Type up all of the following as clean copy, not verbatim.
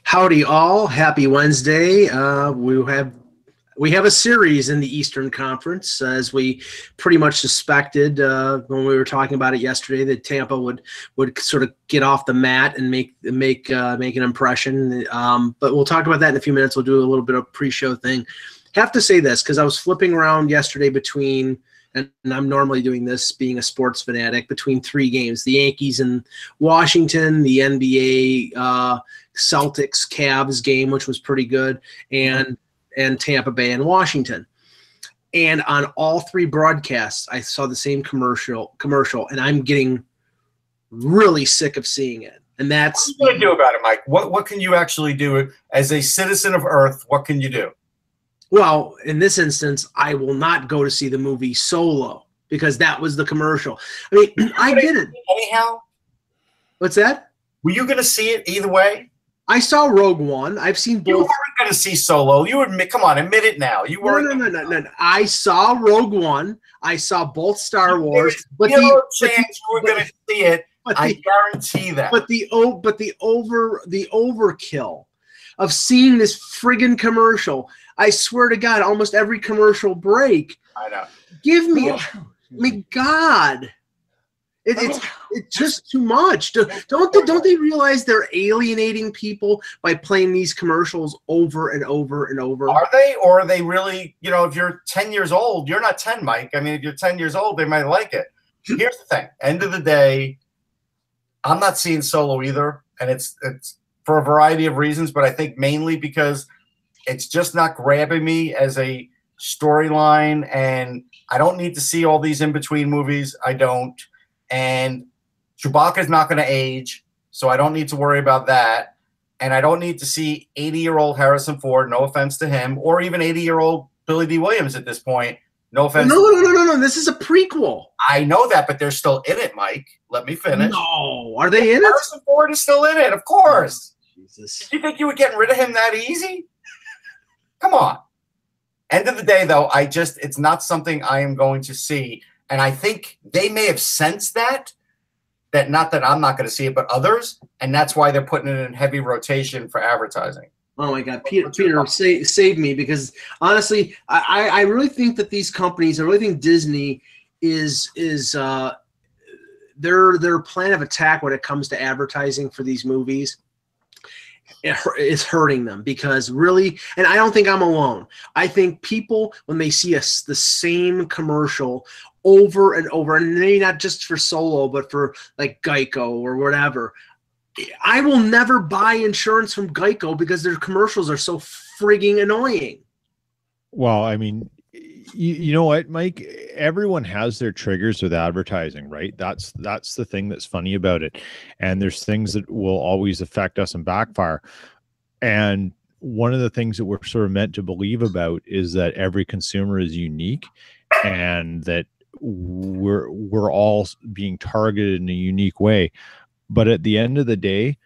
Howdy all, happy Wednesday. We have a series in the Eastern Conference, as we pretty much suspected when we were talking about it yesterday, that Tampa would sort of get off the mat and make an impression. But we'll talk about that in a few minutes. We'll do a little bit of pre-show thing. Have to say this because I was flipping around yesterday between, and I'm normally doing this being a sports fanatic, between three games: the Yankees and Washington, the NBA Celtics Cavs game, which was pretty good, and Tampa Bay and Washington. And on all three broadcasts, I saw the same commercial, and I'm getting really sick of seeing it. And that's what are you going to do about it, Mike? What can you actually do as a citizen of Earth? What can you do? Well, in this instance, I will not go to see the movie Solo because that was the commercial. I mean, I get it. Anyhow, what's that? Were you going to see it either way? I saw Rogue One. I've seen both. You weren't going to see Solo. You admit? Come on, admit it now. You were. No. I saw Rogue One. I saw both Star Wars. But you were going to see it. I guarantee that. But the overkill of seeing this friggin' commercial. I swear to God, almost every commercial break. I know. Give me, I mean, God, it's just too much. Don't they realize they're alienating people by playing these commercials over and over and over? Are they, or are they really? You know, if you're 10 years old, you're not 10, Mike. I mean, if you're 10 years old, they might like it. Here's the thing: end of the day, I'm not seeing Solo either, and it's for a variety of reasons, but I think mainly because it's just not grabbing me as a storyline, and I don't need to see all these in-between movies. I don't. And Chewbacca's not going to age, so I don't need to worry about that. And I don't need to see 80-year-old Harrison Ford, no offense to him, or even 80-year-old Billy D. Williams at this point. No offense. No. This is a prequel. I know that, but they're still in it, Mike. Let me finish. No. Are they in it? Harrison Ford is still in it, of course. Jesus. Did you think you were getting rid of him that easy? Come on. End of the day, though, it's not something I am going to see. And I think they may have sensed that not that I'm not going to see it, but others. And that's why they're putting it in heavy rotation for advertising. Oh, my God. Peter, save me, because honestly, I really think that these companies, I really think Disney is their plan of attack when it comes to advertising for these movies. It's hurting them because really, and I don't think I'm alone. I think people, when they see the same commercial over and over, and maybe not just for Solo, but for like Geico or whatever, I will never buy insurance from Geico because their commercials are so frigging annoying. Well, I mean, you know what, Mike? Everyone has their triggers with advertising, right? That's the thing that's funny about it. And there's things that will always affect us and backfire. And one of the things that we're sort of meant to believe about is that every consumer is unique, and that we're all being targeted in a unique way. But at the end of the day,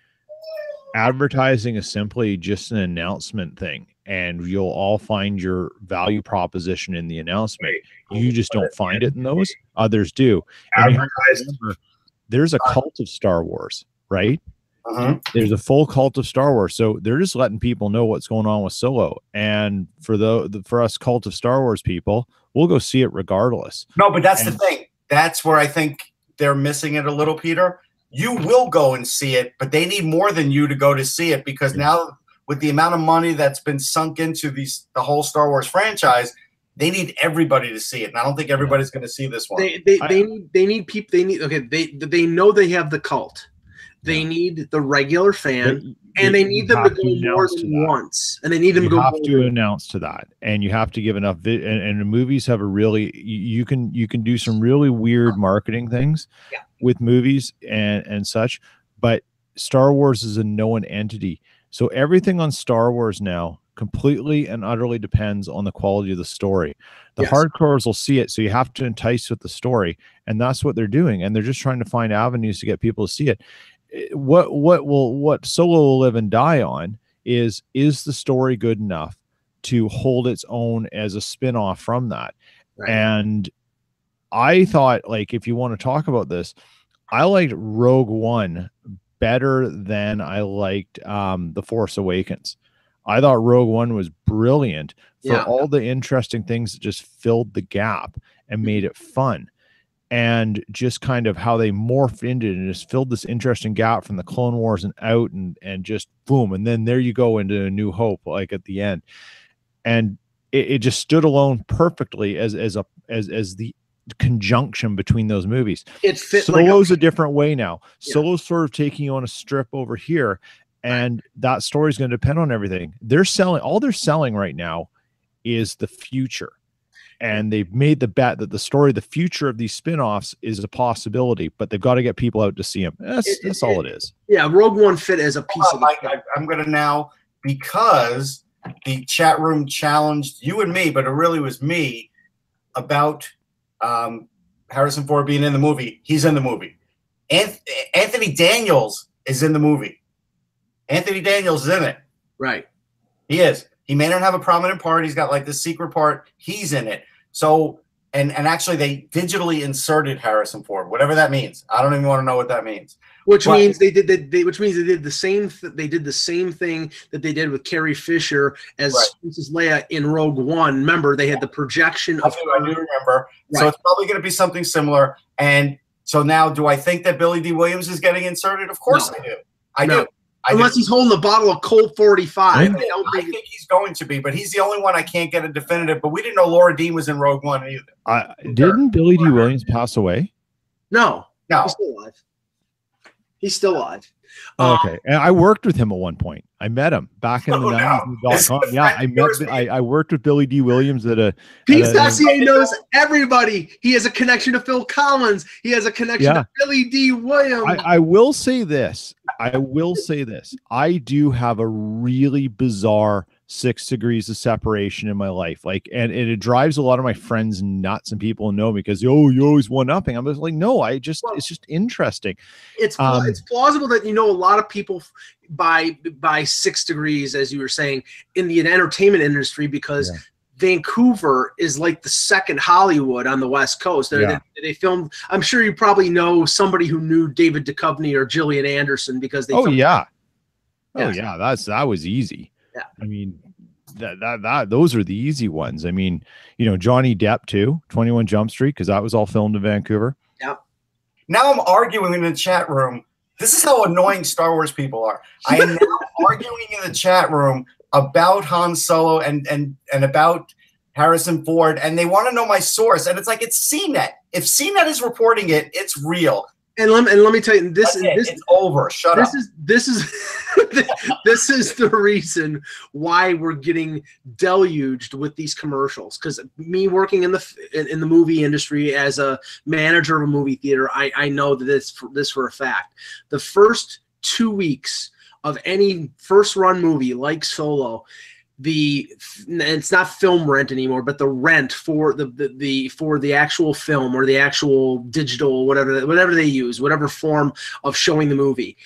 advertising is simply just an announcement thing. And you'll all find your value proposition in the announcement. You just don't find it in those. Others do. And remember, there's a cult of Star Wars, right? There's a full cult of Star Wars. So they're just letting people know what's going on with Solo. And for us cult of Star Wars people, we'll go see it regardless. No, but that's the thing. That's where I think they're missing it a little, Peter. You will go and see it, but they need more than you to go to see it, because now, with the amount of money that's been sunk into the whole Star Wars franchise, they need everybody to see it. And I don't think everybody's going to see this one. They need people. They know they have the cult. They need the regular fan, and they need them to go more than once. And they need them to go. You have to announce to that, and you have to give enough. And the movies have a really you can do some really weird marketing things with movies and such. But Star Wars is a known entity. So everything on Star Wars now completely and utterly depends on the quality of the story. The hardcores will see it, so you have to entice with the story, and that's what they're doing. And they're just trying to find avenues to get people to see it. What Solo will live and die on is the story good enough to hold its own as a spin-off from that? Right. And I thought, like, if you want to talk about this, I liked Rogue One better than I liked The Force Awakens. I thought Rogue One was brilliant for all the interesting things that just filled the gap and made it fun. And just kind of how they morphed into it and just filled this interesting gap from the Clone Wars and out, and just boom. And then there you go into A New Hope, like at the end. And it just stood alone perfectly as the conjunction between those movies. It fit. Solo's a different way now. Solo's sort of taking you on a strip over here, and that story is going to depend on everything. All they're selling right now is the future. And they've made the bet that the future of these spinoffs is a possibility, but they've got to get people out to see them. That's all it is. Yeah, Rogue One fit as a piece of the I'm going to now, because the chat room challenged you and me, but it really was me, about Harrison Ford being in the movie. He's in the movie. Anthony Daniels is in the movie. Anthony Daniels is in it. Right. He is. He may not have a prominent part. He's got like this secret part. He's in it. So, and actually they digitally inserted Harrison Ford, whatever that means. I don't even want to know what that means. Which means they did the same thing that they did with Carrie Fisher as Princess Leia in Rogue One. Remember, they had the projection of I do remember. Right. So it's probably going to be something similar. And so now, do I think that Billy D. Williams is getting inserted? Of course I do. I do. Unless he's holding a bottle of Colt 45. I think he's going to be, but he's the only one I can't get a definitive. But we didn't know Laura Dean was in Rogue One either. Didn't Billy D. Williams pass away? No. He's still alive. He's still alive. Okay. And I worked with him at one point. I met him back in the 90s. Yeah, I worked with Billy D. Williams at a... Pete Sassier knows everybody. He has a connection to Phil Collins. He has a connection to Billy D. Williams. I will say this. I do have a really bizarre 6 degrees of separation in my life. Like, and it drives a lot of my friends nuts, and people know me because, you always one-upping. I'm just like, no, it's just interesting. It's plausible that, a lot of people by 6 degrees, as you were saying, in the entertainment industry, because Vancouver is like the second Hollywood on the West Coast. They filmed. I'm sure you probably know somebody who knew David Duchovny or Gillian Anderson because they. That was easy. Yeah, I mean, those are the easy ones. I mean, Johnny Depp too, 21 Jump Street, because that was all filmed in Vancouver. Yeah. Now I'm arguing in the chat room. This is how annoying Star Wars people are. I am now arguing in the chat room about Han Solo and about Harrison Ford, and they want to know my source. And it's like, it's CNET. If CNET is reporting it, it's real. And let me tell you, it's over. Shut up. This is this is the reason why we're getting deluged with these commercials. Because me working in the movie industry as a manager of a movie theater, I know that this for a fact. The first 2 weeks of any first run movie like Solo, it's not film rent anymore, but the rent for the actual film or the actual digital, whatever they use, whatever form of showing the movie,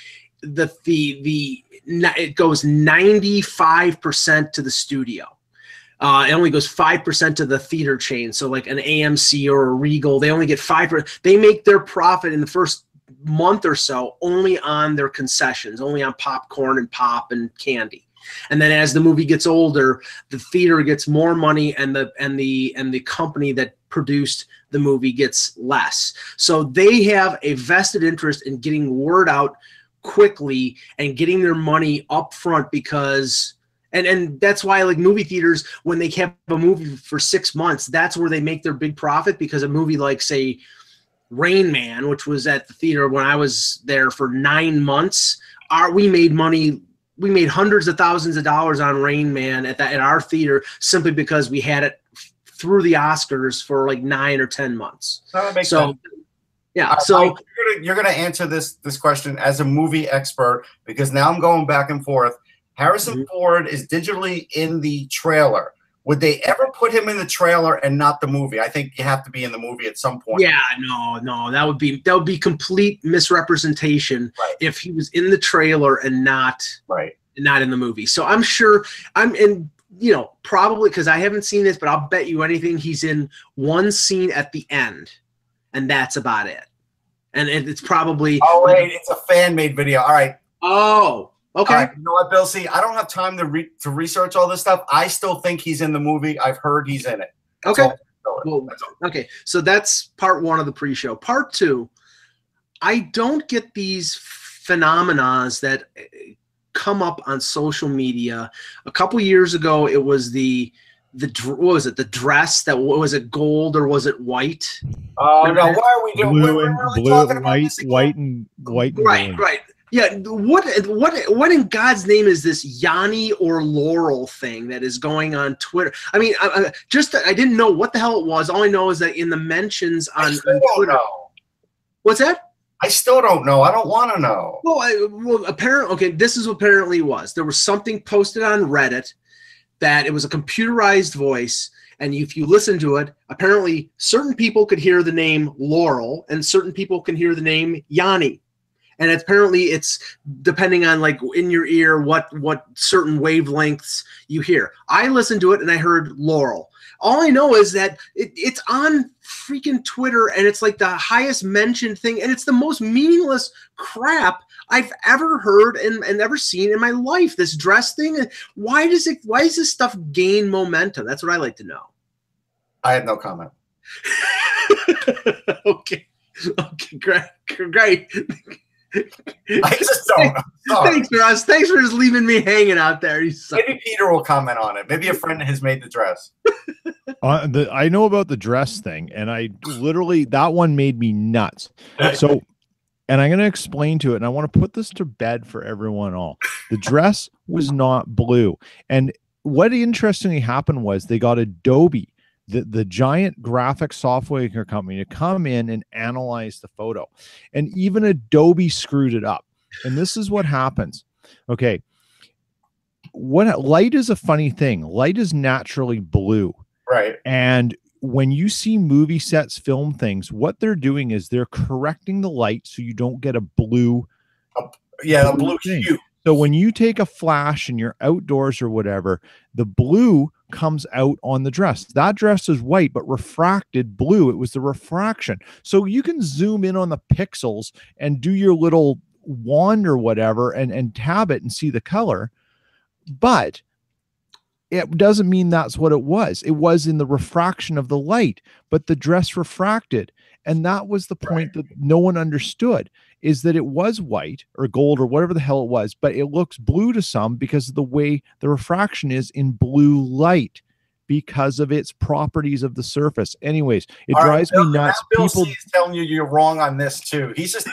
it goes 95% to the studio. It only goes 5% to the theater chain. So like an AMC or a Regal, they only get 5%. They make their profit in the first month or so only on their concessions, only on popcorn and pop and candy. And then as the movie gets older, the theater gets more money, and the company that produced the movie gets less. So they have a vested interest in getting word out quickly and getting their money up front, because and that's why, like, movie theaters, when they have a movie for 6 months, that's where they make their big profit, because a movie like, say, Rain Man, which was at the theater when I was there for 9 months, we made money. We made hundreds of thousands of dollars on Rain Man at our theater, simply because we had it through the Oscars for like 9 or 10 months. That makes sense. Yeah. So you're gonna answer this question as a movie expert, because now I'm going back and forth. Harrison Ford is digitally in the trailer. Would they ever put him in the trailer and not the movie? I think you have to be in the movie at some point. Yeah, no, that would be complete misrepresentation if he was in the trailer and not in the movie. So I'm sure probably, because I haven't seen this, but I'll bet you anything he's in one scene at the end, and that's about it. and it's probably. Oh wait, it's a fan-made video. All right. Oh, okay. All right. You know what, Bill? See, I don't have time to research all this stuff. I still think he's in the movie. I've heard he's in it. That's okay. all. Well, okay. So that's part one of the pre-show. Part two, I don't get these phenomena that come up on social media. A couple years ago, it was what was it? The dress that was it gold or was it white? Oh no! Why are we doing? We're really talking about this again? white and right, green. right. Yeah. What in God's name is this Yanni or Laurel thing that is going on Twitter? I mean, I didn't know what the hell it was. All I know is that in the mentions on Twitter. Know. What's that? I still don't know. I don't want to know. Well, apparently, okay. This is what apparently was. There was something posted on Reddit that it was a computerized voice, and if you listen to it, apparently certain people could hear the name Laurel and certain people can hear the name Yanni. And apparently it's depending on like in your ear what certain wavelengths you hear. I listened to it and I heard Laurel. All I know is that it's on freaking Twitter and it's like the highest mentioned thing, and it's the most meaningless crap I've ever heard and ever seen in my life. This dress thing. Why does this stuff gain momentum? That's what I like to know. I have no comment. Okay, great. I just don't. Thanks, Russ. Thanks for just leaving me hanging out there. Maybe Peter will comment on it. Maybe a friend has made the dress. I know about the dress thing, and I literally, that one made me nuts. So, and I'm going to explain to it, and I want to put this to bed for everyone all. The dress was not blue. And what interestingly happened was they got Adobe, the giant graphic software company, to come in and analyze the photo. And even Adobe screwed it up. And this is what happens. Okay. Light is a funny thing. Light is naturally blue. Right. And when you see movie sets film things, what they're doing is they're correcting the light so you don't get a blue. A blue hue. So when you take a flash and you're outdoors or whatever, the blue comes out on the dress. That dress is white, but refracted blue. It was the refraction. So you can zoom in on the pixels and do your little wand or whatever and tab it and see the color. But it doesn't mean that's what it was. It was in the refraction of the light, but the dress refracted. And that was the point that no one understood, is that it was white or gold or whatever the hell it was, but it looks blue to some because of the way the refraction is in blue light because of its properties of the surface. Anyways, it drives me nuts. Bill C is telling you you're wrong on this too. He's just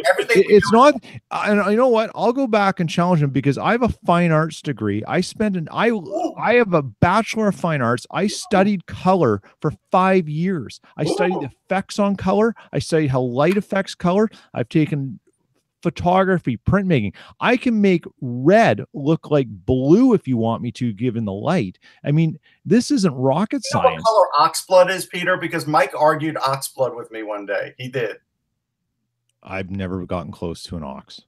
everything. It's not. And you know what? I'll go back and challenge him because I have a fine arts degree. I have a Bachelor of Fine Arts. I studied color for 5 years. I studied the effects on color. I studied how light affects color. I've taken photography, printmaking. I can make red look like blue if you want me to, given the light. I mean, this isn't rocket science. What color oxblood is, Peter? Because Mike argued oxblood with me one day. He did. I've never gotten close to an ox.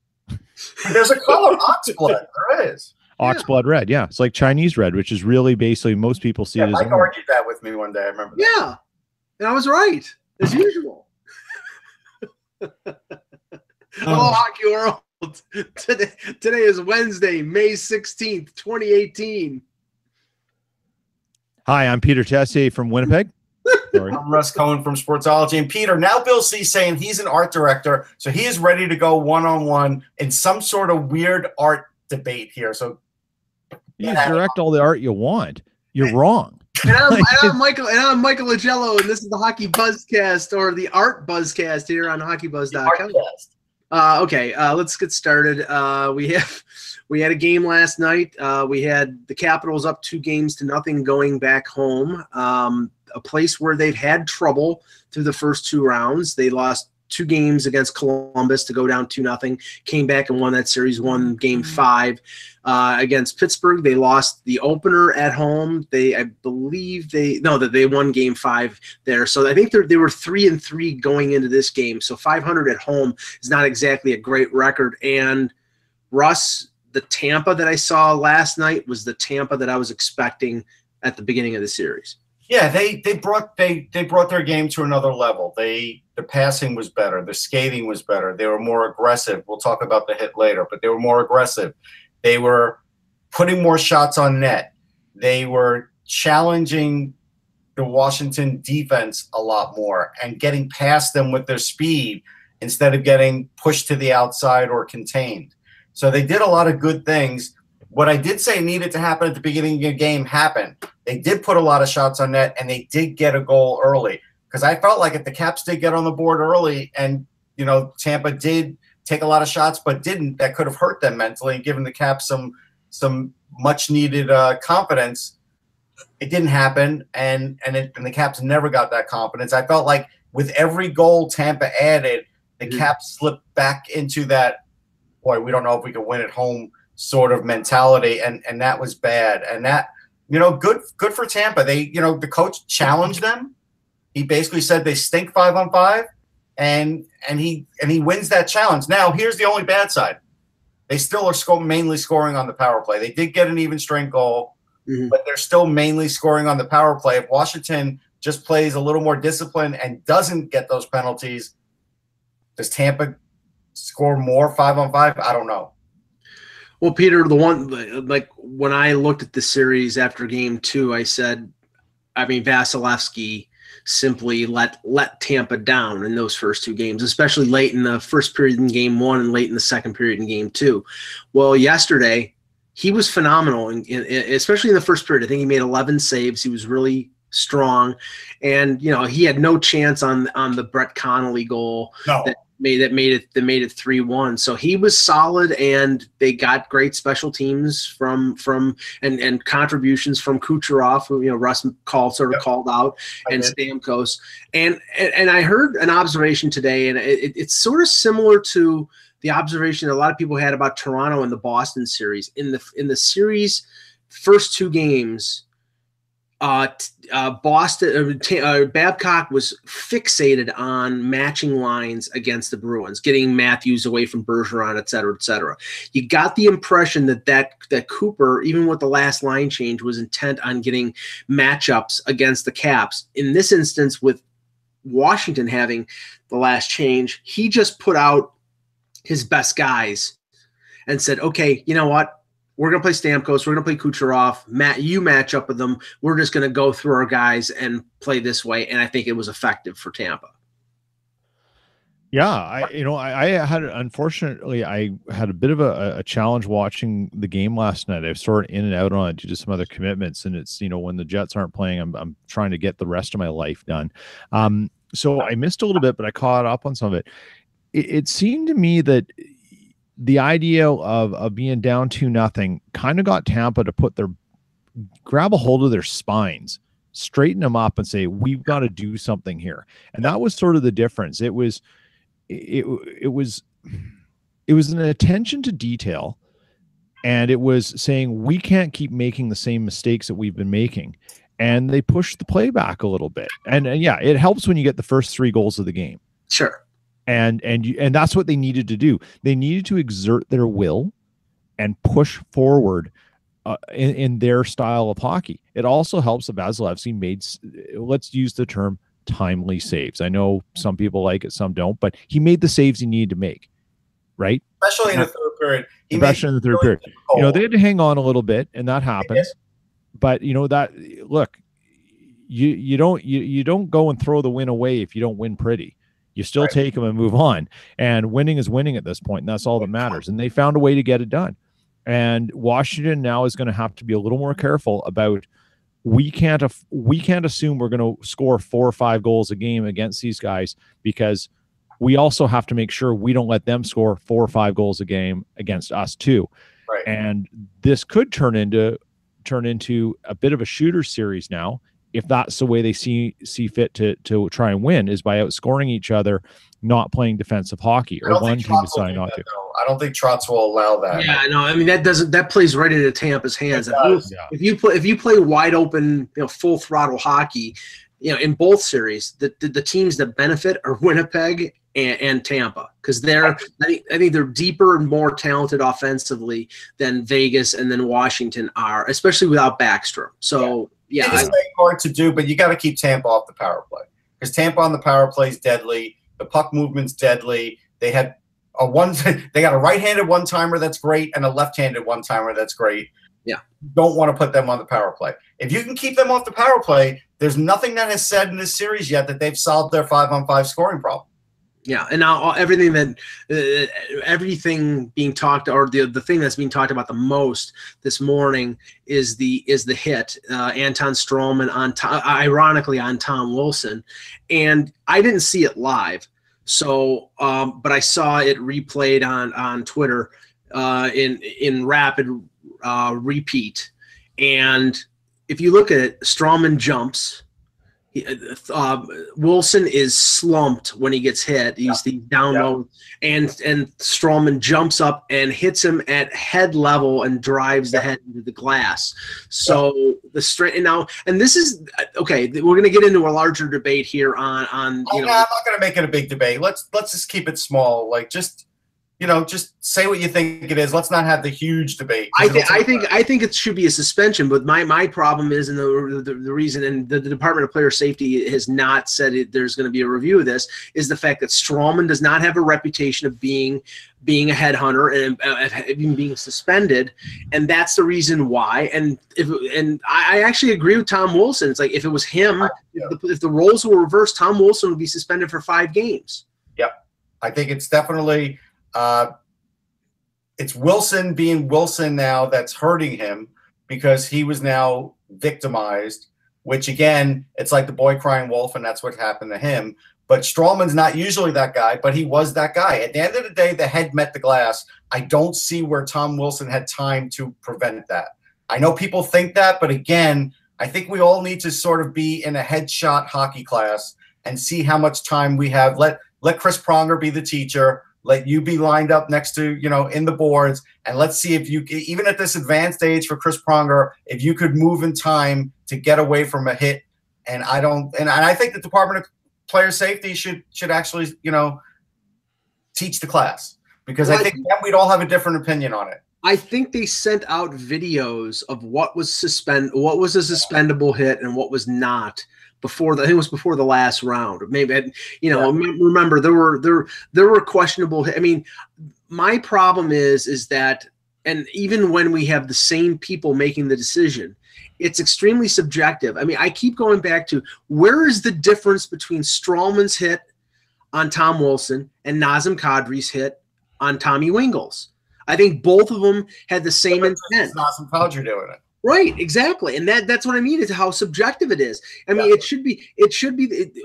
There's a color oxblood. There is. Oxblood red, yeah. It's like Chinese red, which is really basically most people see it as. Mike argued that with me one day. I remember that. Yeah. And I was right, as usual. Hello, Hockey World. Today is Wednesday, May 16th, 2018. Hi, I'm Peter Tessier from Winnipeg. I'm Russ Cohen from Sportsology. And Peter, now Bill C saying he's an art director, so he is ready to go one-on-one in some sort of weird art debate here. So you direct all the art you want. You're wrong. And I'm Michael Agello, and this is the Hockey Buzzcast, or the Art Buzzcast here on HockeyBuzz.com. Okay, let's get started. We had a game last night. We had the Capitals up 2-0 going back home. A place where they've had trouble through the first 2 rounds. They lost 2 games against Columbus to go down 2-0. Came back and won that series, won Game 5 against Pittsburgh. They lost the opener at home. I believe they won Game 5 there. So I think they were 3-3 going into this game. So 500 at home is not exactly a great record. And Russ, the Tampa that I saw last night was the Tampa that I was expecting at the beginning of the series. Yeah, they brought their game to another level. The passing was better, the skating was better. They were more aggressive. We'll talk about the hit later, but they were more aggressive. They were putting more shots on net. They were challenging the Washington defense a lot more and getting past them with their speed instead of getting pushed to the outside or contained. So they did a lot of good things. What I did say needed to happen at the beginning of the game happened. They did put a lot of shots on net, and they did get a goal early. Because I felt like if the Caps did get on the board early and, Tampa did take a lot of shots but didn't, that could have hurt them mentally and given the Caps some much-needed confidence. It didn't happen, and the Caps never got that confidence. I felt like with every goal Tampa added, the Caps slipped back into that, boy, we don't know if we can win at home sort of mentality, and that was bad. And that, good for Tampa. They, the coach challenged them. He basically said they stink 5-on-5, and he wins that challenge. Now, here's the only bad side. They still are mainly scoring on the power play. They did get an even strength goal, but they're still mainly scoring on the power play. If Washington just plays a little more disciplined and doesn't get those penalties, does Tampa score more 5-on-5? I don't know. Well, Peter, the one, like when I looked at the series after game 2, I said, Vasilevsky simply let Tampa down in those first 2 games, especially late in the first period in game 1 and late in the second period in game 2. Well, yesterday he was phenomenal, especially in the first period. I think he made 11 saves. He was really strong, and he had no chance on the Brett Connolly goal. No. That made it 3-1. So he was solid, and they got great special teams from and contributions from Kucherov, who Russ called out, and Stamkos. And I heard an observation today, and it's sort of similar to the observation a lot of people had about Toronto in the Boston series. In the series first 2 games, Babcock was fixated on matching lines against the Bruins, getting Matthews away from Bergeron, et cetera, et cetera. You got the impression that Cooper, even with the last line change, was intent on getting matchups against the Caps. In this instance, with Washington having the last change, he just put out his best guys and said, okay, you know what? We're going to play Stamkos. We're going to play Kucherov. Matt, you match up with them. We're just going to go through our guys and play this way. And I think it was effective for Tampa. Yeah, unfortunately, I had a bit of a challenge watching the game last night. I was sort of in and out on it due to some other commitments. And it's, when the Jets aren't playing, I'm trying to get the rest of my life done. So I missed a little bit, but I caught up on some of it. It seemed to me that the idea of being down 2-0 kind of got Tampa to grab a hold of their spines, straighten them up, and say, we've got to do something here. And that was sort of the difference. It was an attention to detail, and it was saying we can't keep making the same mistakes that we've been making. And they pushed the play back a little bit. And yeah, it helps when you get the first 3 goals of the game. Sure. And that's what they needed to do. They needed to exert their will and push forward in their style of hockey. It also helps that Vasilevsky made, let's use the term, timely saves. I know some people like it, some don't, but he made the saves he needed to make, right? Especially in the third period. Especially in the third period. They had to hang on a little bit, and that happens. But look, you don't go and throw the win away if you don't win pretty. You still take them and move on. And winning is winning at this point, and that's all that matters. And they found a way to get it done. And Washington now is going to have to be a little more careful about we can't assume we're going to score 4 or 5 goals a game against these guys, because we also have to make sure we don't let them score 4 or 5 goals a game against us too. Right. And this could turn into a bit of a shooter series now, if that's the way they see fit to try and win, is by outscoring each other, not playing defensive hockey, or one team deciding not to. I don't think Trotz will allow that. Yeah, no, I mean that plays right into Tampa's hands. If you play wide open, full throttle hockey, in both series, the teams that benefit are Winnipeg and Tampa, because I think they're deeper and more talented offensively than Vegas and then Washington are, especially without Backstrom. So Yeah, it's hard to do, but you got to keep Tampa off the power play because Tampa on the power play is deadly. The puck movement's deadly. They had they got a right-handed one-timer that's great and a left-handed one-timer that's great. Yeah, don't want to put them on the power play. If you can keep them off the power play, there's nothing that has said in this series yet that they've solved their 5-on-5 scoring problem. Yeah, and now everything being talked, or the thing that's being talked about the most this morning is the hit Anton Stroman ironically on Tom Wilson, and I didn't see it live, so but I saw it replayed on Twitter in rapid repeat, and if you look at it, Stroman jumps. Wilson is slumped when he gets hit. He's down low, and Stroman jumps up and hits him at head level and drives the head into the glass. So the straight now, and this is okay. We're going to get into a larger debate here on. I'm not going to make it a big debate. Let's just keep it small. Like just say what you think it is. Let's not have the huge debate. I think it should be a suspension. But my problem is, and the reason, and the Department of Player Safety has not said there's going to be a review of this, is the fact that Stroman does not have a reputation of being a headhunter and even being suspended, and that's the reason why. And I actually agree with Tom Wilson. It's like if it was him, if the roles were reversed, Tom Wilson would be suspended for 5 games. Yep, I think it's definitely. It's Wilson being Wilson now that's hurting him because he was now victimized, which again, it's like the boy crying wolf, and that's what happened to him. But Stroman's not usually that guy, but he was that guy. At the end of the day, the head met the glass. I don't see where Tom Wilson had time to prevent that. I know people think that, but again, I think we all need to sort of be in a headshot hockey class and see how much time we have. Let Chris Pronger be the teacher. Let you be lined up next to, in the boards, and let's see if you, even at this advanced age for Chris Pronger, if you could move in time to get away from a hit. And I think the Department of Player Safety should actually, teach the class, because I think then we'd all have a different opinion on it. I think they sent out videos of what was a suspendable hit and what was not. I think it was before the last round. Maybe remember there were questionable. I mean, my problem is that, and even when we have the same people making the decision, it's extremely subjective. I mean, I keep going back to where is the difference between Stroman's hit on Tom Wilson and Nazem Kadri's hit on Tommy Wingels? I think both of them had the same intent. Nazem Kadri doing it. Right, exactly, and that's what I mean is how subjective it is. I mean, it should be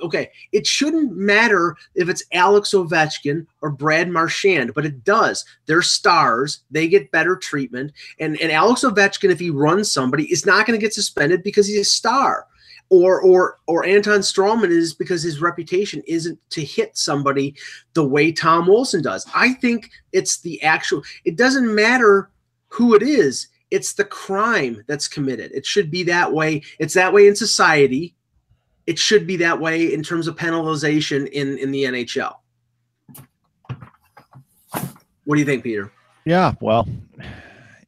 okay. It shouldn't matter if it's Alex Ovechkin or Brad Marchand, but it does. They're stars; they get better treatment. And Alex Ovechkin, if he runs somebody, is not going to get suspended because he's a star, or Anton Stroman is because his reputation isn't to hit somebody the way Tom Wilson does. I think it's the actual. It doesn't matter who it is. It's the crime that's committed. It should be that way. It's that way in society. It should be that way in terms of penalization in the NHL. What do you think, Peter? Yeah, well,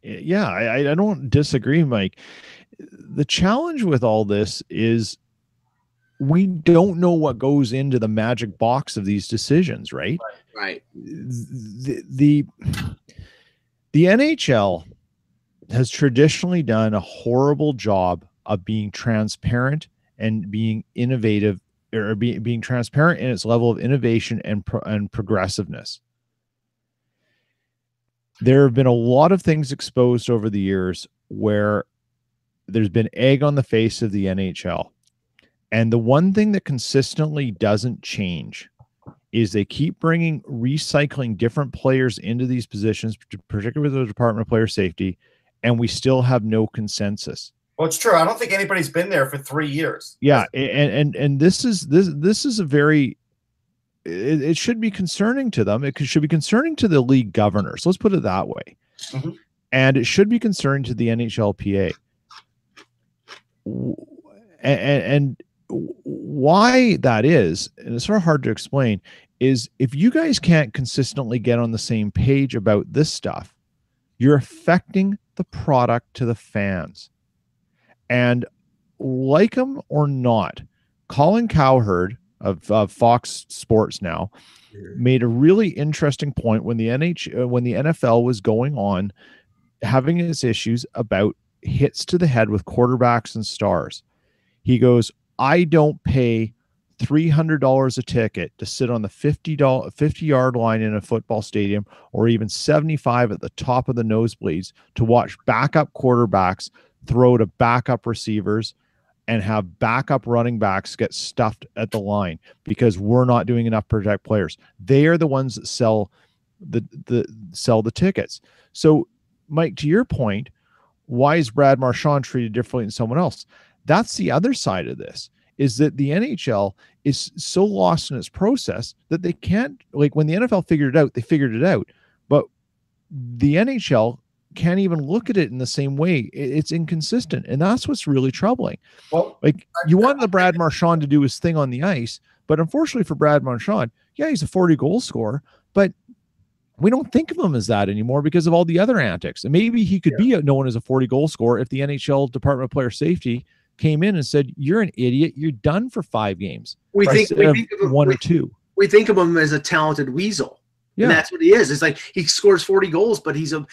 yeah, I don't disagree, Mike. The challenge with all this is we don't know what goes into the magic box of these decisions, right? Right. The NHL has traditionally done a horrible job of being transparent and being innovative, or being transparent in its level of innovation and progressiveness. There have been a lot of things exposed over the years where there's been egg on the face of the NHL. And the one thing that consistently doesn't change is they keep recycling different players into these positions, particularly with the Department of Player Safety, and we still have no consensus. Well, it's true. I don't think anybody's been there for 3 years. Yeah, and this is a very. It should be concerning to them. It should be concerning to the league governors. Let's put it that way. Mm-hmm. And it should be concerning to the NHLPA. And why that is, and it's sort of hard to explain, is if you guys can't consistently get on the same page about this stuff, you're affecting the product to the fans. And like him or not, Colin Cowherd of Fox Sports now made a really interesting point when the NFL was going on, having its issues about hits to the head with quarterbacks and stars. He goes, I don't pay $300 a ticket to sit on the 50-yard line in a football stadium, or even 75 at the top of the nosebleeds, to watch backup quarterbacks throw to backup receivers and have backup running backs get stuffed at the line because we're not doing enough to protect players. They are the ones that sell the tickets. So, Mike, to your point, why is Brad Marchand treated differently than someone else? That's the other side of this, is that the NHL is so lost in its process that they can't, like, when the NFL figured it out, they figured it out. But the NHL can't even look at it in the same way. It's inconsistent. And that's what's really troubling. Well, like, you want the Brad Marchand to do his thing on the ice, but unfortunately for Brad Marchand, yeah, he's a 40-goal scorer, but we don't think of him as that anymore because of all the other antics. And maybe he could be known as a 40-goal scorer if the NHL Department of Player Safety came in and said, you're an idiot, you're done for 5 games. We think of one or two. We think of him as a talented weasel. Yeah. And that's what he is. It's like he scores 40 goals, but he's a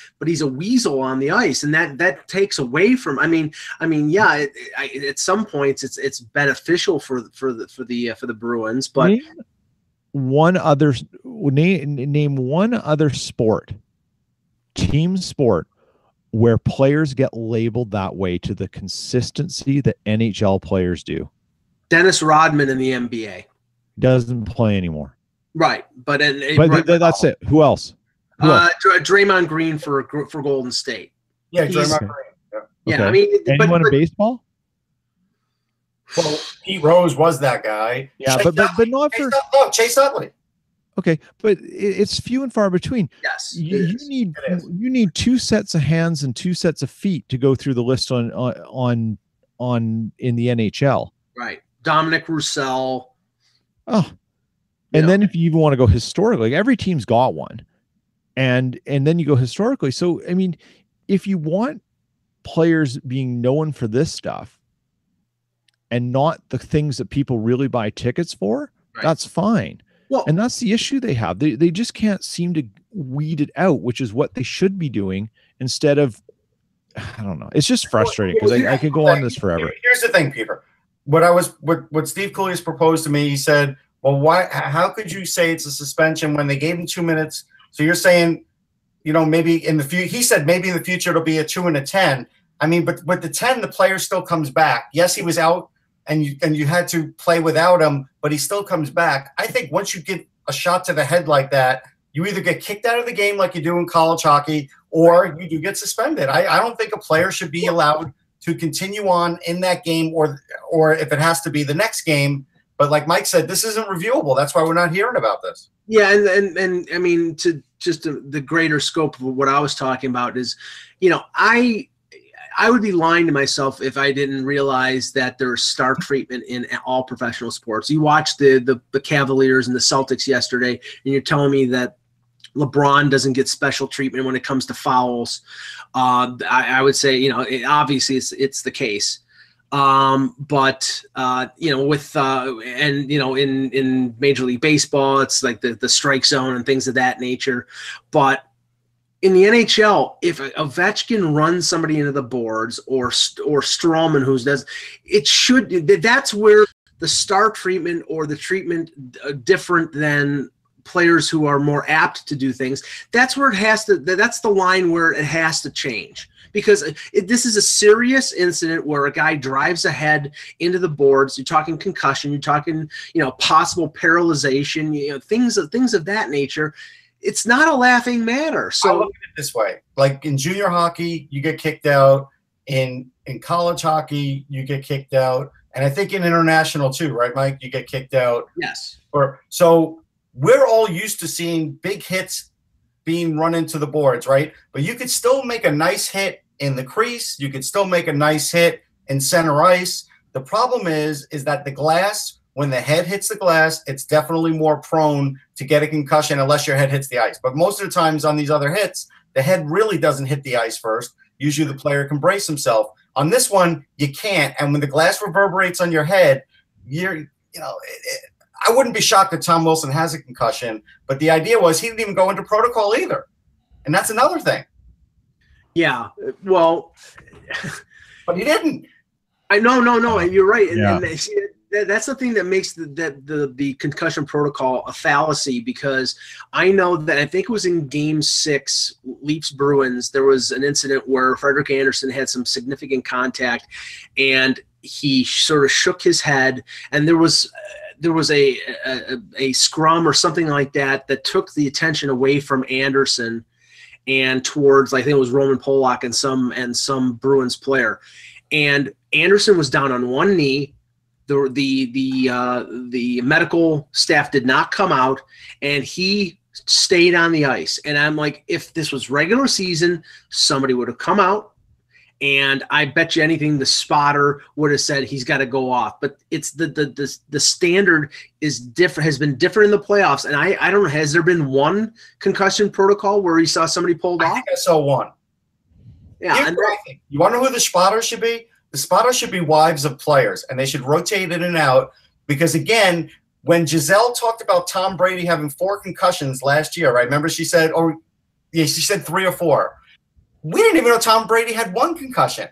weasel on the ice, and that takes away from. I mean, yeah. At some points, it's beneficial for the Bruins, but name one other sport, team sport, where players get labeled that way to the consistency that NHL players do. Dennis Rodman in the NBA doesn't play anymore. Right, but that's it. Who else? Draymond Green for Golden State. Yeah, Draymond Green. Yeah, okay. I mean, anyone in baseball? Well, Pete Rose was that guy. Yeah, but not for Chase Utley. Okay, but it's few and far between. Yes, you need 2 sets of hands and 2 sets of feet to go through the list on in the NHL. Right, Dominic Roussel. Oh. And then if you even want to go historically, like, every team's got one. And then you go historically. So, I mean, if you want players being known for this stuff and not the things that people really buy tickets for, that's fine. Well, and that's the issue they have. They just can't seem to weed it out, which is what they should be doing, instead of, I don't know. It's just frustrating because I could go on this forever. Here's the thing, Peter. What Steve Cooley's proposed to me, he said, well, why? How could you say it's a suspension when they gave him 2 minutes? So you're saying, maybe in the future. He said maybe in the future it'll be a 2 and a 10. I mean, but with the 10, the player still comes back. Yes, he was out, and you had to play without him, but he still comes back. I think once you get a shot to the head like that, you either get kicked out of the game like you do in college hockey, or you do get suspended. I don't think a player should be allowed to continue on in that game, or if it has to be the next game. But like Mike said, this isn't reviewable. That's why we're not hearing about this. Yeah, and I mean, to just the greater scope of what I was talking about is, I would be lying to myself if I didn't realize that there's star treatment in all professional sports. You watched the Cavaliers and the Celtics yesterday, and you're telling me that LeBron doesn't get special treatment when it comes to fouls. I would say, obviously it's the case. But with in Major League Baseball, it's like the strike zone and things of that nature. But in the NHL, if Ovechkin runs somebody into the boards, or Stroman that's where the star treatment, or the treatment different than players who are more apt to do things. That's where it has to. That's the line where it has to change. Because this is a serious incident where a guy drives ahead into the boards. You're talking concussion. You're talking, possible paralyzation. Things of that nature. It's not a laughing matter. So I look at it this way: like in junior hockey, you get kicked out. In college hockey, you get kicked out, and I think in international too, right, Mike? You get kicked out. Yes. So we're all used to seeing big hits being run into the boards, right? But you could still make a nice hit in the crease. You could still make a nice hit in center ice. The problem is that the glass, when the head hits the glass, it's definitely more prone to get a concussion unless your head hits the ice. But most of the times on these other hits, the head really doesn't hit the ice first. Usually the player can brace himself. On this one, you can't. And when the glass reverberates on your head, I wouldn't be shocked that Tom Wilson has a concussion, but the idea was he didn't even go into protocol either. And that's another thing. Yeah. Well, but he didn't. No, you're right. Yeah. And that's the thing that makes the concussion protocol a fallacy, because I know that I think it was in Game 6, Leafs Bruins, there was an incident where Frederik Andersen had some significant contact, and he sort of shook his head, and there was a scrum or something like that took the attention away from Andersen and towards, I think it was Roman Polak and some Bruins player, and Andersen was down on one knee. The medical staff did not come out, and he stayed on the ice. And I'm like, if this was regular season, somebody would have come out, and I bet you anything the spotter would have said he's got to go off. But it's the standard is different, has been different in the playoffs. And I don't know, has there been one concussion protocol where you saw somebody pulled off? I think I saw one. Yeah. You want to know who the spotter should be? The spotter should be wives of players, and they should rotate in and out, because, again, when Giselle talked about Tom Brady having 4 concussions last year, right? Remember she said 3 or 4. We didn't even know Tom Brady had 1 concussion.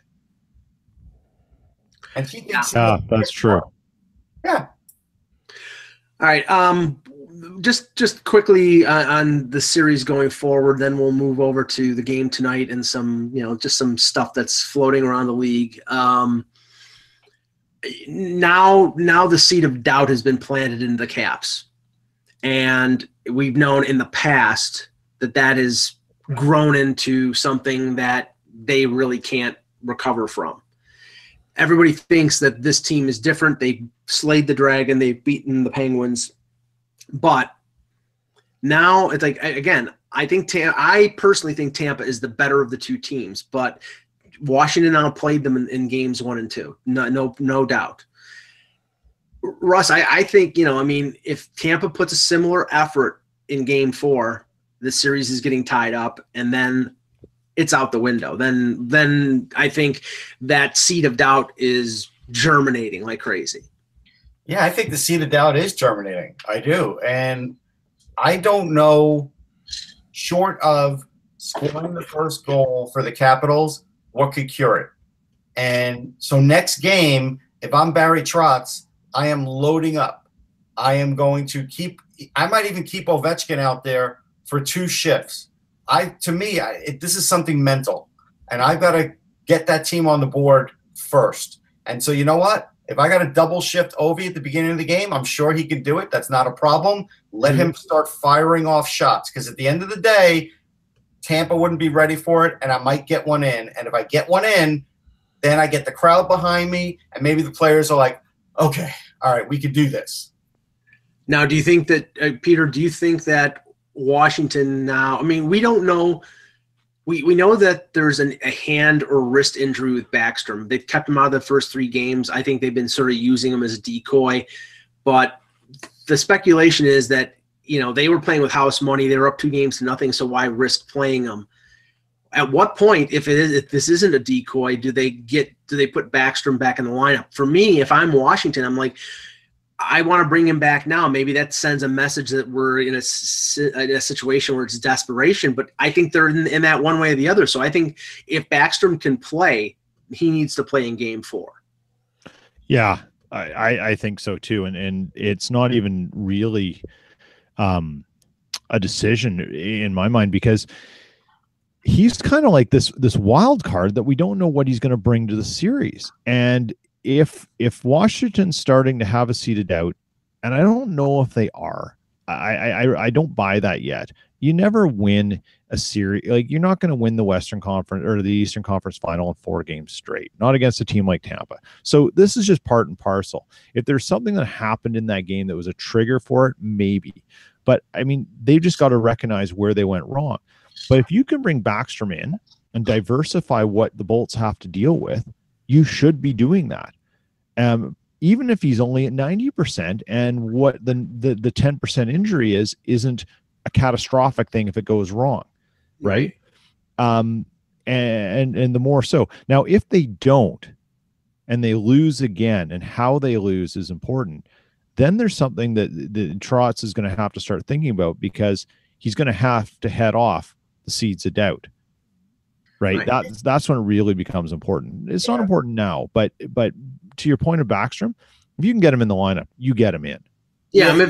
And she thinks that's true. Yeah. All right. Just quickly on the series going forward, then we'll move over to the game tonight and some, just some stuff that's floating around the league. Now the seed of doubt has been planted into the Caps, and we've known in the past that has grown into something that they really can't recover from. Everybody thinks that this team is different. They slayed the Dragon. They've beaten the Penguins. But now it's like, again, I personally think Tampa is the better of the two teams, but Washington outplayed them in games 1 and 2. No doubt. Russ, I think, if Tampa puts a similar effort in game 4, the series is getting tied up, and then it's out the window. Then I think that seed of doubt is germinating like crazy. Yeah, I think the seed of doubt is germinating. I do. And I don't know, short of scoring the first goal for the Capitals, what could cure it. And so next game, if I'm Barry Trotz, I am loading up. I am going to I might even keep Ovechkin out there for 2 shifts. This is something mental. And I've got to get that team on the board first. And so you know what? If I got a double shift Ovi at the beginning of the game, I'm sure he can do it. That's not a problem. Let him start firing off shots, because at the end of the day, Tampa wouldn't be ready for it, and I might get one in. And if I get one in, then I get the crowd behind me, and maybe the players are like, okay, all right, we could do this. Now, do you think that, Peter, Washington now, we don't know. We know that there's a hand or wrist injury with Backstrom. They've kept him out of the first 3 games. I think they've been sort of using him as a decoy. But the speculation is that, they were playing with house money. They were up 2-0, so why risk playing them? At what point, if this isn't a decoy, do they put Backstrom back in the lineup? For me, if I'm Washington, I'm like, I want to bring him back now. Maybe that sends a message that we're in a situation where it's desperation, but I think they're in that one way or the other. So I think if Backstrom can play, he needs to play in game 4. Yeah, I think so too. And it's not even really a decision in my mind, because he's kind of like this wild card that we don't know what he's going to bring to the series. And if Washington's starting to have a seed of doubt, and I don't know if they are, I don't buy that yet. You never win a series. Like, you're not going to win the Western Conference or the Eastern Conference final in 4 games straight, not against a team like Tampa. So this is just part and parcel. If there's something that happened in that game that was a trigger for it, maybe. But they've just got to recognize where they went wrong. But if you can bring Backstrom in and diversify what the Bolts have to deal with, you should be doing that. Even if he's only at 90%, and what the 10% injury isn't a catastrophic thing if it goes wrong, right? And and the more so. Now, if they don't, and they lose again, and how they lose is important, then there's something that Trotz is going to have to start thinking about, because he's going to have to head off the seeds of doubt. Right. That's when it really becomes important. It's not important now, but to your point of Backstrom, if you can get him in the lineup, you get him in. Yeah,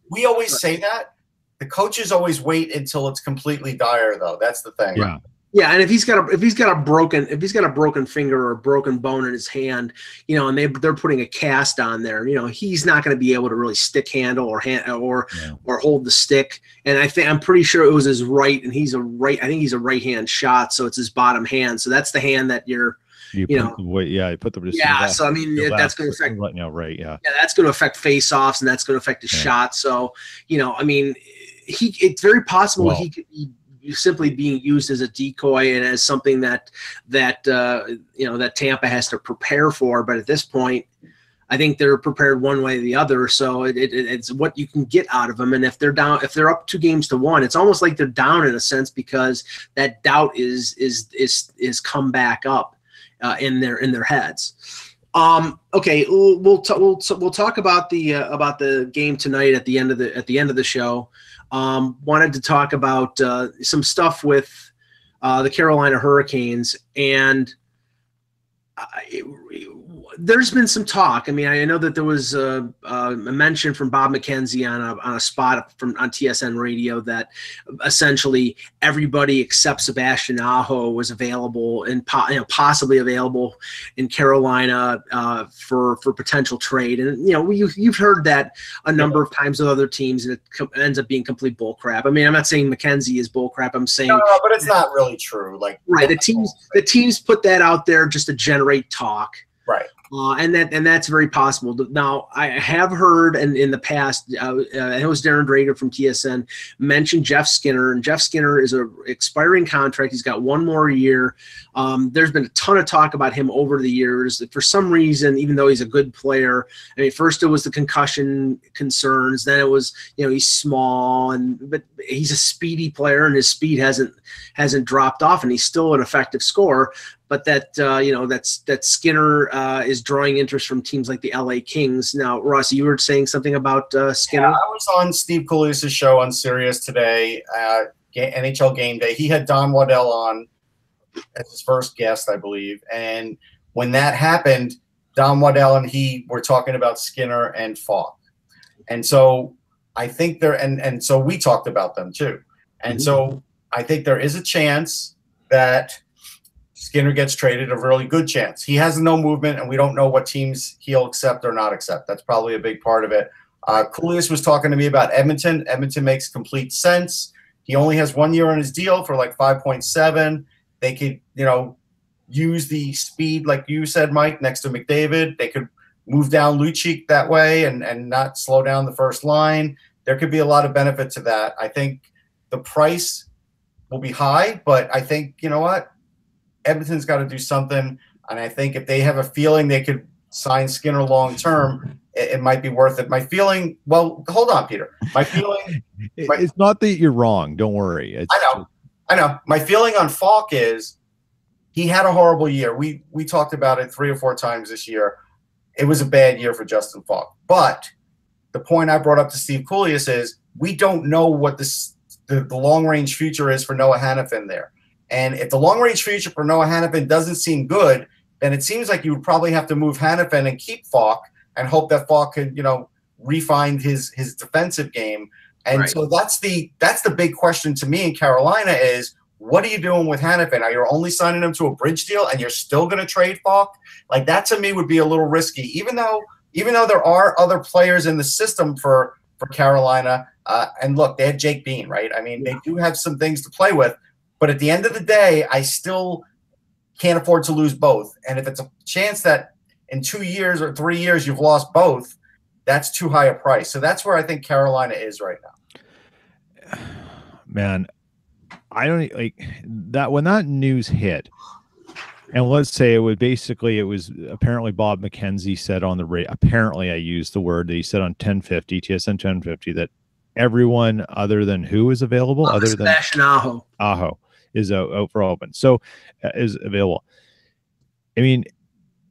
we always say that. The coaches always wait until it's completely dire, though. That's the thing. Yeah. Yeah, and if he's got a broken finger or a broken bone in his hand, and they're putting a cast on there, he's not going to be able to really stick handle or hold the stick. And I'm pretty sure it was his right, and I think he's a right hand shot, so it's his bottom hand. So that's the hand that you put the so I mean that's going to affect right now, right? Yeah, that's going to affect face-offs, and that's going to affect his shot. So I mean, it's very possible he could be simply being used as a decoy and as something that Tampa has to prepare for. But at this point, I think they're prepared one way or the other. So it's what you can get out of them. And if they're down, if they're up 2-1, it's almost like they're down in a sense, because that doubt is come back up in their heads. Okay, we'll talk about the game tonight at the end of the show. Wanted to talk about some stuff with the Carolina Hurricanes, and there's been some talk. I mean, I know that there was a mention from Bob McKenzie on a spot on TSN radio that essentially everybody except Sebastian Aho was available and possibly available in Carolina for potential trade. And you've heard that a number of times with other teams, and it ends up being complete bullcrap. I mean, I'm not saying McKenzie is bullcrap. I'm saying no, but it's not really true. Like the teams put that out there just to generate talk. Right. And that's very possible. Now, I have heard, and in the past, it was Darren Drager from TSN mentioned Jeff Skinner, and Jeff Skinner is an expiring contract. He's got one more year. There's been a ton of talk about him over the years. For some reason, even though he's a good player, I mean, first it was the concussion concerns, then it was he's small, but he's a speedy player, and his speed hasn't dropped off, and he's still an effective scorer. But that Skinner is drawing interest from teams like the LA Kings. Now, Ross, you were saying something about Skinner? Yeah, I was on Steve Coolius' show on Sirius today, NHL Game Day. He had Don Waddell on as his first guest, I believe. And when that happened, Don Waddell and he were talking about Skinner and Falk. And so I think and so we talked about them too. And so I think there is a chance that Skinner gets traded, a really good chance. He has no movement, and we don't know what teams he'll accept or not accept. That's probably a big part of it. Coolius was talking to me about Edmonton. Edmonton makes complete sense. He only has 1 year on his deal for like 5.7. They could, use the speed, like you said, Mike, next to McDavid. They could move down Lucic that way and not slow down the first line. There could be a lot of benefit to that. I think the price will be high, but I think, you know what? Edmonton's got to do something, and I think if they have a feeling they could sign Skinner long term, it might be worth it. My feeling, well, hold on, Peter. My feeling, it's not that you're wrong. Don't worry. I know. My feeling on Falk is he had a horrible year. We talked about it 3 or 4 times this year. It was a bad year for Justin Falk. But the point I brought up to Steve Coolius is we don't know what the long range future is for Noah Hannafin there. And if the long-range future for Noah Hannafin doesn't seem good, then it seems like you would probably have to move Hannafin and keep Falk and hope that Falk could, refine his defensive game. And so that's the big question to me in Carolina is, what are you doing with Hannafin? Are you only signing him to a bridge deal and you're still going to trade Falk? Like, that to me would be a little risky, even though there are other players in the system for Carolina. And look, they had Jake Bean, right? I mean, they do have some things to play with. But at the end of the day, I still can't afford to lose both. And if it's a chance that in 2 years or 3 years you've lost both, that's too high a price. So that's where I think Carolina is right now. Man, I don't like that when that news hit. And let's say it was apparently Bob McKenzie said on the radio. Apparently, I used the word that he said on TSN 1050 that everyone other than who is available, other than Sebastian Aho is out for open. So is available. I mean,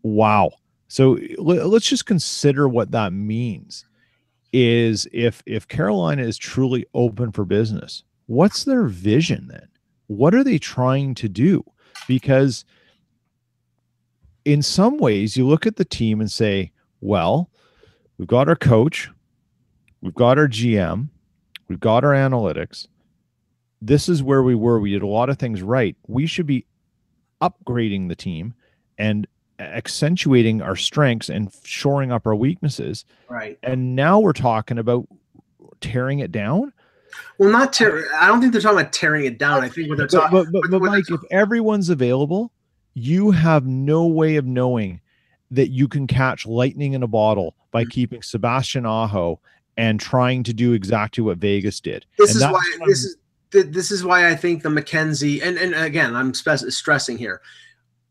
wow. So let's just consider what that means. Is if Carolina is truly open for business, what's their vision then? What are they trying to do? Because in some ways, you look at the team and say, well, we've got our coach, we've got our GM, we've got our analytics. This is where we were. We did a lot of things right. We should be upgrading the team and accentuating our strengths and shoring up our weaknesses. Right. And now we're talking about tearing it down. Well, I don't think they're talking about tearing it down. I think what they're talking. But Mike, if everyone's available, you have no way of knowing that you can catch lightning in a bottle by keeping Sebastian Aho and trying to do exactly what Vegas did. This is why I think the McKenzie and again, I'm stressing here.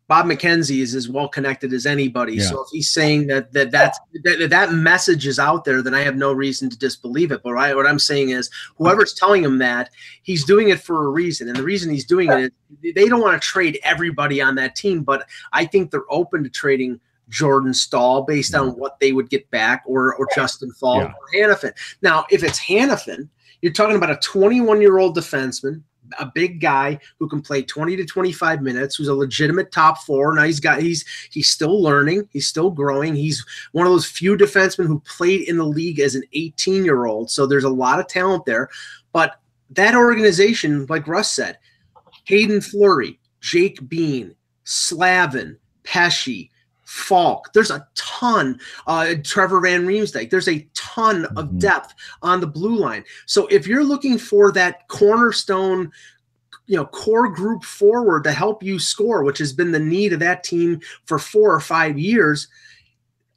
Bob McKenzie is as well connected as anybody. Yeah. So if he's saying that message is out there, then I have no reason to disbelieve it. But what I'm saying is, whoever's telling him that, he's doing it for a reason, and the reason he's doing it is they don't want to trade everybody on that team. But I think they're open to trading Jordan Staal based on what they would get back, or Justin Falk or Hannafin. Now, if it's Hannafin, you're talking about a 21-year-old defenseman, a big guy who can play 20 to 25 minutes, who's a legitimate top four. Now he's still learning. He's still growing. He's one of those few defensemen who played in the league as an 18-year-old. So there's a lot of talent there. But that organization, like Russ said, Hayden Fleury, Jake Bean, Slavin, Pesce, Falk. There's a ton. Trevor Van Riemsdyk. There's a ton of depth on the blue line. So if you're looking for that cornerstone, core group forward to help you score, which has been the need of that team for 4 or 5 years,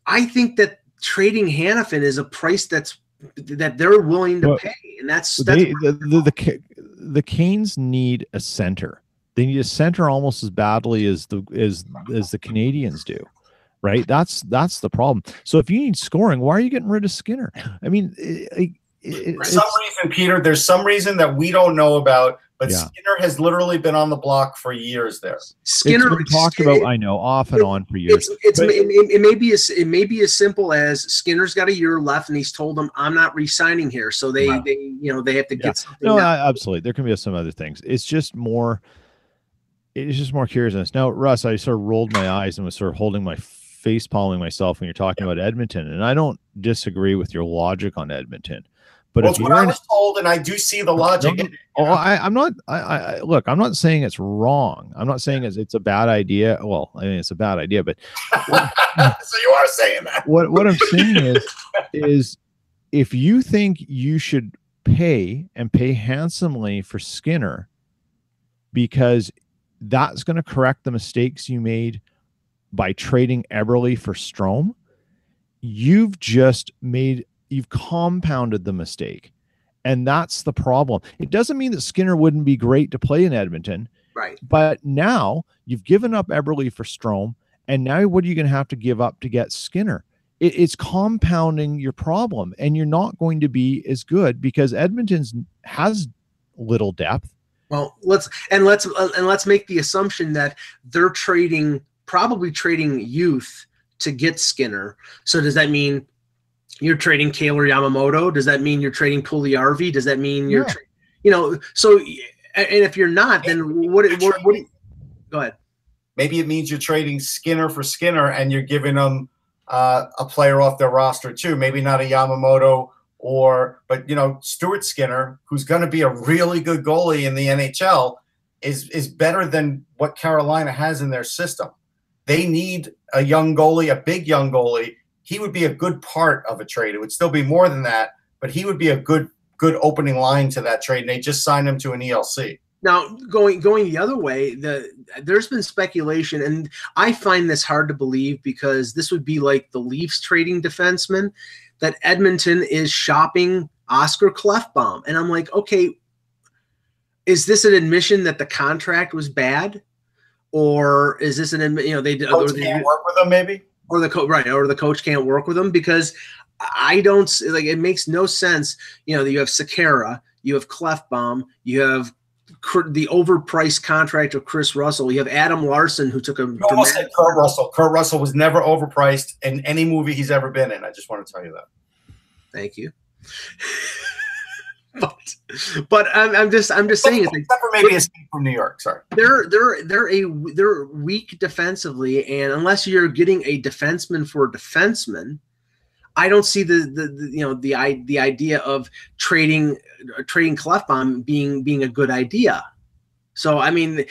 I think that trading Hannafin is a price that they're willing to pay, and that's the Canes need a center. They need a center almost as badly as the Canadians do. Right, that's the problem. So if you need scoring, why are you getting rid of Skinner? I mean, for some reason, Peter, there's some reason that we don't know about, but Skinner has literally been on the block for years. There, Skinner been talked about, I know, off and on for years. It may be as simple as Skinner's got a year left, and he's told them, "I'm not re-signing here," so they have to get something. No, absolutely, there can be some other things. It's just more curiousness. Now, Russ, I sort of rolled my eyes and was sort of holding my face palming myself when you're talking about Edmonton, and I don't disagree with your logic on Edmonton. But if what I was told, and I do see the logic. I'm not. Look, I'm not saying it's wrong. I'm not saying it's a bad idea. Well, I mean, it's a bad idea, but so you are saying that. What I'm saying is if you think you should pay handsomely for Skinner because that's going to correct the mistakes you made by trading Eberle for Strome, you've compounded the mistake. And that's the problem. It doesn't mean that Skinner wouldn't be great to play in Edmonton. Right. But now you've given up Eberle for Strome, and now what are you going to have to give up to get Skinner? It's compounding your problem, and you're not going to be as good because Edmonton's has little depth. Well, let's make the assumption that they're probably trading youth to get Skinner. So does that mean you're trading Taylor Yamamoto? Does that mean you're trading Puljujarvi? Does that mean you're, so, and if you're not, then what go ahead. Maybe it means you're trading Skinner for Skinner and you're giving them a player off their roster too. Maybe not a Yamamoto but Stuart Skinner, who's going to be a really good goalie in the NHL, is better than what Carolina has in their system. They need a young goalie, a big young goalie. He would be a good part of a trade. It would still be more than that, but he would be a good opening line to that trade. And they just signed him to an ELC. Now, going the other way, there's been speculation, and I find this hard to believe because this would be like the Leafs trading defenseman, that Edmonton is shopping Oscar Klefbom. And I'm like, okay, is this an admission that the contract was bad? Or is this they can't work with them maybe, or the coach can't work with them? Because I don't it makes no sense. You have Sekera, you have Klefbom, you have the overpriced contract of Chris Russell. You have Adam Larson, who took a. You almost said Kurt Russell. Kurt Russell was never overpriced in any movie he's ever been in. I just want to tell you that. Thank you. but I'm just saying. Except for maybe Escape from New York. Sorry. They're weak defensively, and unless you're getting a defenseman for a defenseman, I don't see the idea of trading Clefbaum being a good idea. So I mean,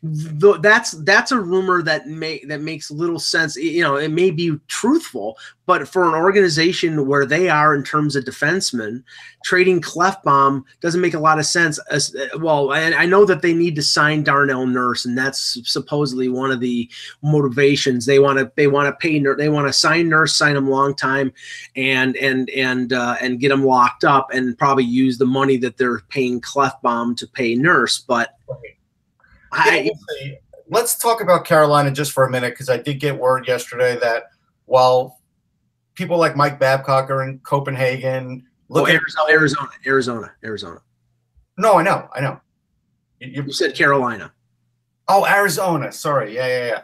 that's a rumor that makes little sense. You know, it may be truthful, but for an organization where they are in terms of defensemen, trading Clefbaum doesn't make a lot of sense. Well, I know that they need to sign Darnell Nurse, and that's supposedly one of the motivations. They want to sign Nurse, sign him long time, and get him locked up, and probably use the money that they're paying Clefbaum to pay Nurse, but. Let's talk about Carolina just for a minute, because I did get word yesterday that while people like Mike Babcock are in Copenhagen, Arizona. No, I know. You said Carolina. Oh, Arizona. Sorry. Yeah.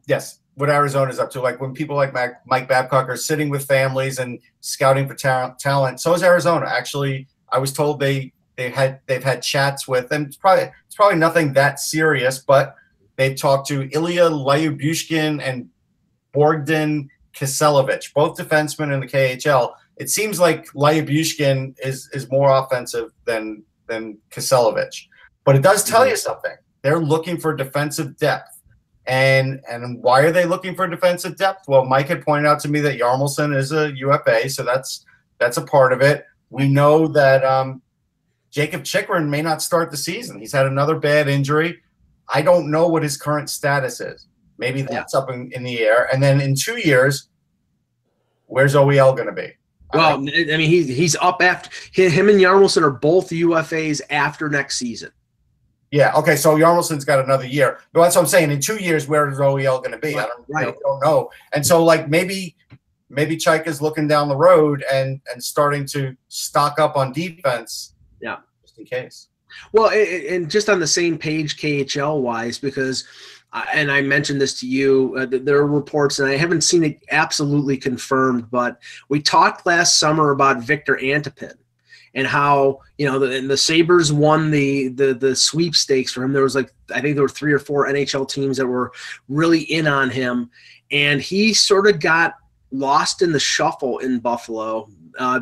Yes, what Arizona's up to. Like when people like Mike Babcock are sitting with families and scouting for talent, so is Arizona. Actually, I was told they've had chats with them. It's probably nothing that serious, but they talked to Ilya Lyubushkin and Bogdan Kiselevich, both defensemen in the KHL. It seems like Lyubushkin is more offensive than Kiselevich, but it does tell you something. They're looking for defensive depth, and why are they looking for defensive depth? Well, Mike had pointed out to me that Yarmulson is a UFA, so that's a part of it. We know that Jacob Chikrin may not start the season. He's had another bad injury. I don't know what his current status is. Maybe that's up in the air. And then in 2 years, where's OEL going to be? Well, I mean, he's up after him, and Yarmulson are both UFAs after next season. Yeah. Okay. So Yarmulson's got another year. But that's what I'm saying. In 2 years, where is OEL going to be? I don't know. And so like maybe Chaika's looking down the road and starting to stock up on defense. Yeah. Just in case. Well, and just on the same page KHL wise, because and I mentioned this to you, there are reports, and I haven't seen it absolutely confirmed, but we talked last summer about Victor Antipin and how, the Sabres won the sweepstakes for him. There was I think there were 3 or 4 NHL teams that were really in on him, and he sort of got lost in the shuffle in Buffalo.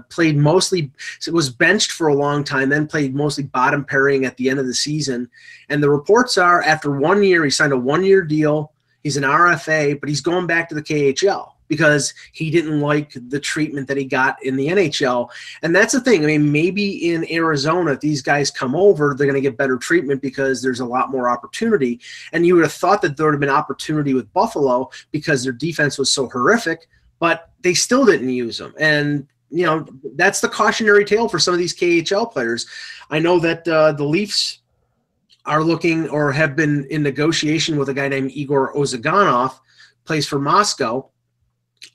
Played mostly, was benched for a long time, then played mostly bottom pairing at the end of the season. And the reports are after 1 year, he signed a 1-year deal. He's an RFA, but he's going back to the KHL because he didn't like the treatment that he got in the NHL. And that's the thing. I mean, maybe in Arizona, if these guys come over, they're going to get better treatment because there's a lot more opportunity. And you would have thought that there would have been opportunity with Buffalo because their defense was so horrific, but they still didn't use them. And that's the cautionary tale for some of these KHL players. I know that the Leafs are looking or have been in negotiation with a guy named Igor Ozaganov, plays for Moscow,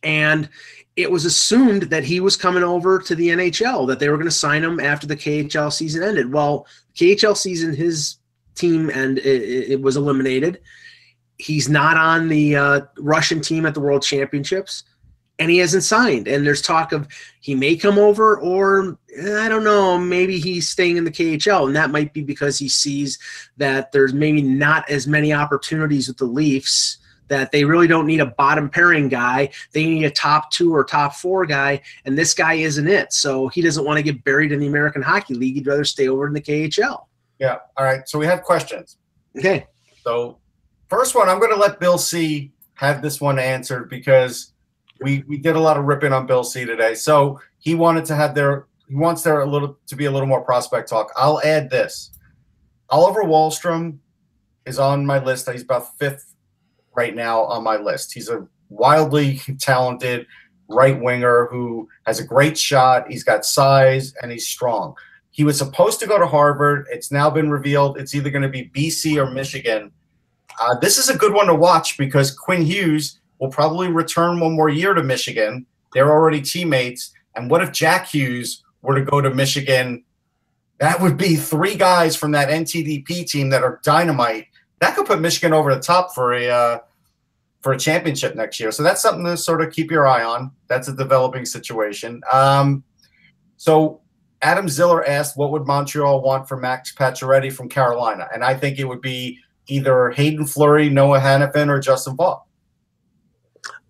and it was assumed that he was coming over to the NHL, that they were going to sign him after the KHL season ended. Well, KHL season, his team, and it was eliminated. He's not on the Russian team at the World Championships. And he hasn't signed. And there's talk of he may come over, or I don't know, maybe he's staying in the KHL. And that might be because he sees that there's maybe not as many opportunities with the Leafs, that they really don't need a bottom pairing guy. They need a top 2 or top 4 guy, and this guy isn't it. So he doesn't want to get buried in the American Hockey League. He'd rather stay over in the KHL. Yeah. All right. So we have questions. Okay. So first one, I'm going to let Bill C have this one answered because we did a lot of ripping on Bill C today. So he wanted to have to be a little more prospect talk. I'll add this. Oliver Wahlstrom is on my list. He's about 5th right now on my list. He's a wildly talented right winger who has a great shot. He's got size and he's strong. He was supposed to go to Harvard. It's now been revealed it's either going to be BC or Michigan. This is a good one to watch because Quinn Hughes will probably return one more year to Michigan. They're already teammates. And what if Jack Hughes were to go to Michigan That would be 3 guys from that NTDP team that are dynamite. That could put Michigan over the top for a championship next year. So that's something to sort of keep your eye on. That's a developing situation. So Adam Ziller asked, what would Montreal want for Max Pacioretty from Carolina? And I think it would be either Hayden Fleury, Noah Hannafin, or Justin Falk.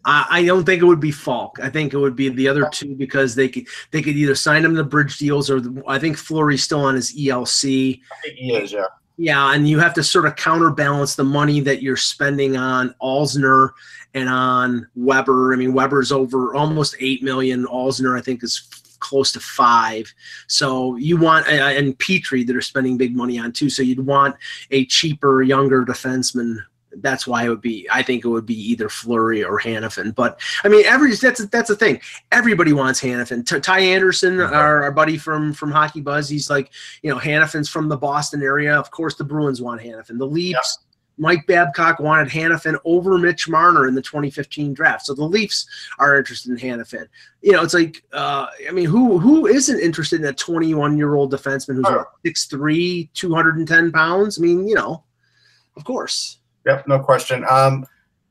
I don't think it would be Falk. I think it would be the other two because they could either sign him to bridge deals or I think Fleury's still on his ELC. I think he is, yeah. Yeah, and you have to sort of counterbalance the money that you're spending on Alzner and on Weber. I mean, Weber's over almost $8 million. Alzner, I think, is close to 5. So you want and Petrie that are spending big money on too. So you'd want a cheaper, younger defenseman. That's why I think it would be either Fleury or Hannafin. But I mean, that's the thing. Everybody wants Hannafin. Ty Anderson, our buddy from Hockey Buzz, he's like, Hannafin's from the Boston area. Of course, the Bruins want Hannafin. The Leafs, Mike Babcock wanted Hannafin over Mitch Marner in the 2015 draft. So the Leafs are interested in Hannafin. It's like, who isn't interested in a 21-year-old defenseman who's 6'3", 210 pounds? I mean, of course. Yep, no question.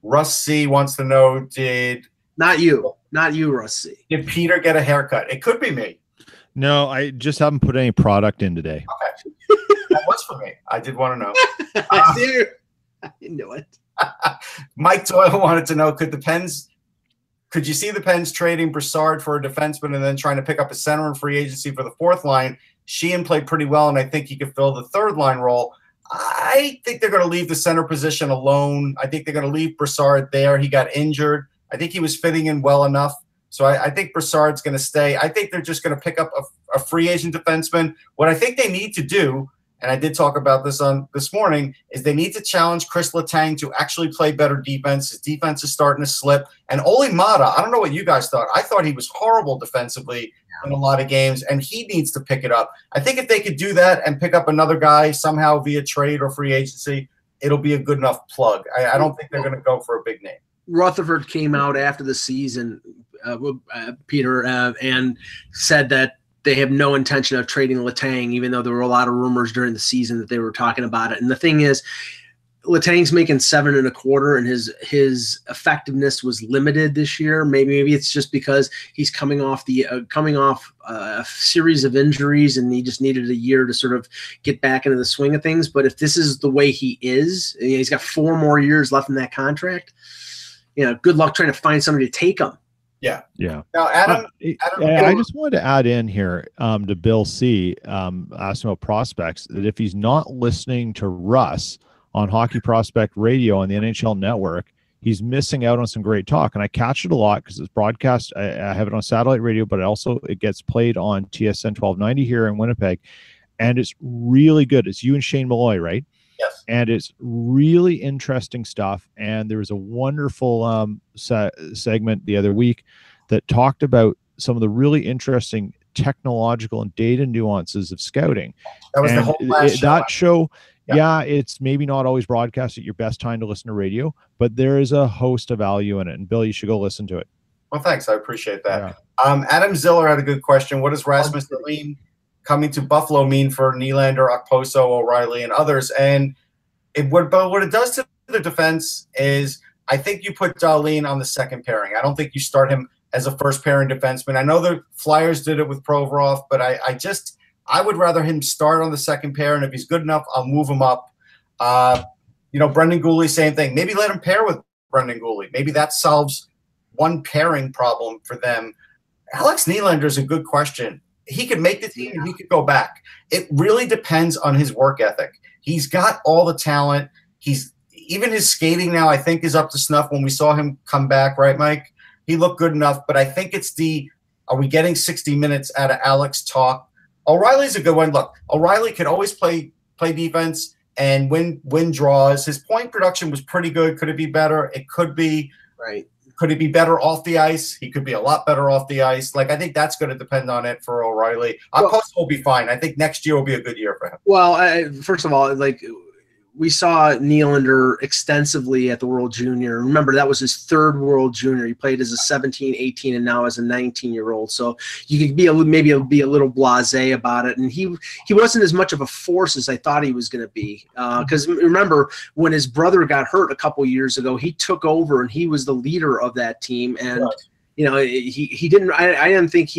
Russ C wants to know, Not you, Russ C. Did Peter get a haircut? It could be me. No, I just haven't put any product in today. Okay. That was for me. I did want to know. I knew it. Mike Doyle wanted to know, could you see the Pens trading Brassard for a defenseman and then trying to pick up a center in free agency for the 4th line? Sheehan played pretty well, and I think he could fill the 3rd line role. I think they're going to leave the center position alone. I think they're going to leave Brassard there. He got injured. I think he was fitting in well enough. So I think Brassard's going to stay. I think they're just going to pick up a free agent defenseman. What I think they need to do, and I did talk about this this morning, is they need to challenge Chris Letang to actually play better defense. His defense is starting to slip. And Ole Mata, I don't know what you guys thought. I thought he was horrible defensively in a lot of games, and he needs to pick it up. I think if they could do that and pick up another guy somehow via trade or free agency, it'll be a good enough plug. I don't think they're going to go for a big name. Rutherford came out after the season, Peter, and said that they have no intention of trading Letang, even though there were a lot of rumors during the season that they were talking about it. And the thing is, Letang's making $7.25, and his effectiveness was limited this year. Maybe it's just because he's coming off a series of injuries, and he just needed a year to sort of get back into the swing of things. But if this is the way he is, he's got 4 more years left in that contract. Good luck trying to find somebody to take him. Yeah. Now, Adam, I just wanted to add in here to Bill C. Asking about prospects, that if he's not listening to Russ on Hockey Prospect Radio on the NHL Network, he's missing out on some great talk. And I catch it a lot because it's broadcast. I have it on satellite radio, but it gets played on TSN 1290 here in Winnipeg. And it's really good. It's you and Shane Malloy, right? Yes. And it's really interesting stuff. And there was a wonderful segment the other week that talked about some of the really interesting technological and data nuances of scouting. That was the whole last show. Yeah, it's maybe not always broadcast at your best time to listen to radio, but there is a host of value in it. And Bill, you should go listen to it. Well, thanks. I appreciate that. Yeah. Adam Ziller had a good question. What does Rasmus Dahlin coming to Buffalo mean for Nylander, Okposo, O'Reilly, and others? And what it does to the defense is I think you put Dahlin on the second pairing. I don't think you start him as a first pairing defenseman. I know the Flyers did it with Provorov, but I would rather him start on the second pair, and if he's good enough, I'll move him up. Brendan Gooley, same thing. Maybe let him pair with Brendan Gooley. Maybe that solves one pairing problem for them. Alex Nylander is a good question. He could make the team and he could go back. It really depends on his work ethic. He's got all the talent. Even his skating now, I think, is up to snuff. When we saw him come back, right, Mike? He looked good enough, but I think it's are we getting 60 minutes out of Alex talk? O'Reilly's a good one. Look, O'Reilly could always play defense and win draws. His point production was pretty good. Could it be better? It could be. Right. Could he be better off the ice? He could be a lot better off the ice. I think that's going to depend on it for O'Reilly. Okposo will be fine. I think next year will be a good year for him. Well, first of all, we saw Nylander extensively at the World Junior. Remember, that was his third World Junior. He played as a 17, 18, and now as a 19-year-old. So you could maybe be a little blasé about it. And he wasn't as much of a force as I thought he was going to be. Because remember, when his brother got hurt a couple years ago, he took over and he was the leader of that team. And Right. he didn't. I didn't think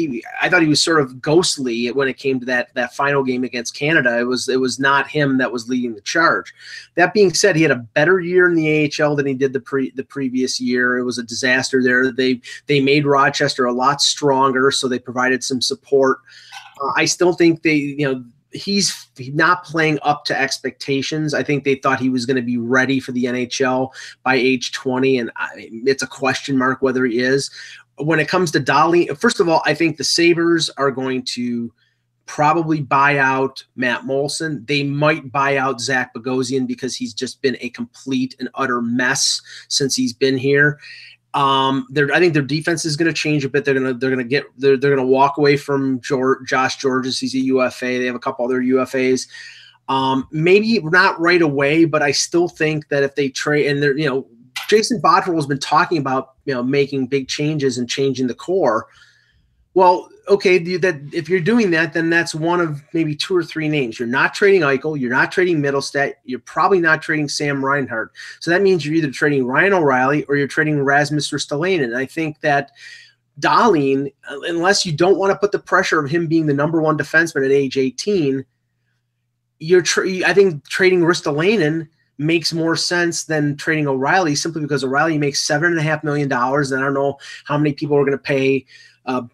I thought he was sort of ghostly when it came to that final game against Canada. It was not him that was leading the charge. That being said, he had a better year in the AHL than he did the previous year. It was a disaster there. They made Rochester a lot stronger, so they provided some support. I still think he's not playing up to expectations. I think they thought he was going to be ready for the NHL by age 20, and it's a question mark whether he is. When it comes to Dahlin, first of all, I think the Sabres are going to probably buy out Matt Molson. They might buy out Zach Bogosian because he's just been a complete and utter mess since he's been here. I think their defense is going to change a bit. They're going to walk away from Josh Georges. He's a UFA. They have a couple other UFAs. Maybe not right away, but I still think that if they trade, and Jason Botterill has been talking about making big changes and changing the core. Well, okay, if you're doing that, then that's one of maybe two or three names. You're not trading Eichel. You're not trading Middlestat. You're probably not trading Sam Reinhart. So that means you're either trading Ryan O'Reilly or you're trading Rasmus Ristolainen. And I think that Dahlin, unless you don't want to put the pressure of him being the number one defenseman at age 18, I think trading Ristolainen makes more sense than trading O'Reilly, simply because O'Reilly makes $7.5 million. And I don't know how many people are going to pay an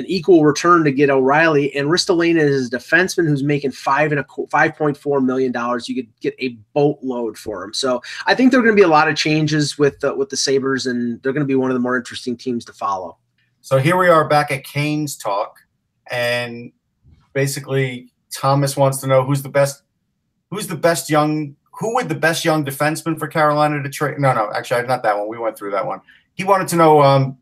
equal return to get O'Reilly. And Ristolainen is a defenseman who's making $5.4 million. You could get a boatload for him. So I think there are going to be a lot of changes with the Sabres, and they're going to be one of the more interesting teams to follow. So here we are back at Canes talk, and basically Thomas wants to know who would the best young defenseman for Carolina to trade? No, actually not that one. We went through that one. He wanted to know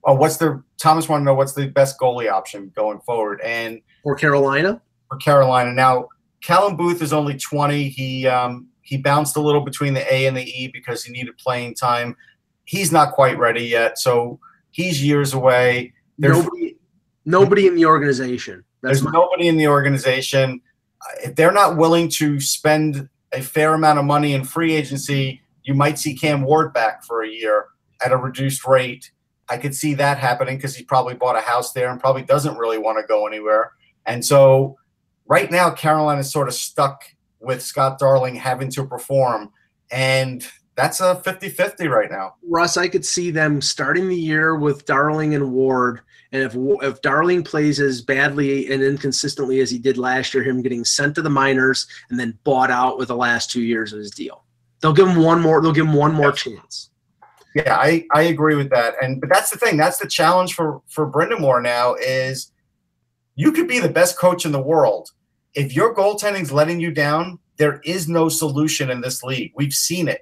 Thomas wanted to know what's the best goalie option going forward. And for Carolina? For Carolina. Now, Callum Booth is only 20. He bounced a little between the A and the E because he needed playing time. He's not quite ready yet, so he's years away. Nobody in the organization. There's nobody in the organization. If they're not willing to spend a fair amount of money in free agency, you might see Cam Ward back for a year at a reduced rate. I could see that happening because he probably bought a house there and probably doesn't really want to go anywhere. And so right now, Carolina is sort of stuck with Scott Darling having to perform. And that's a 50-50 right now. Russ, I could see them starting the year with Darling and Ward. And if Darling plays as badly and inconsistently as he did last year, him getting sent to the minors and then bought out with the last 2 years of his deal. They'll give him one more chance. Yeah, I agree with that. But that's the thing. That's the challenge for Brind'Amour now is you could be the best coach in the world. If your goaltending's letting you down, there is no solution in this league. We've seen it.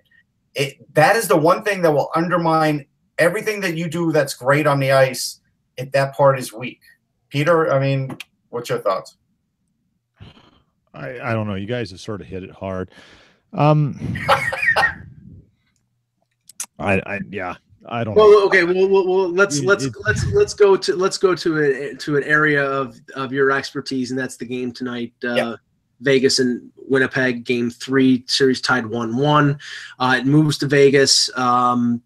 That is the one thing that will undermine everything that you do that's great on the ice if that part is weak. Peter, I mean, what's your thoughts? I don't know. You guys have sort of hit it hard. I don't know. Well, okay. Well, let's go to an area of your expertise, and that's the game tonight. Vegas and Winnipeg, Game 3, series tied 1-1. It moves to Vegas, and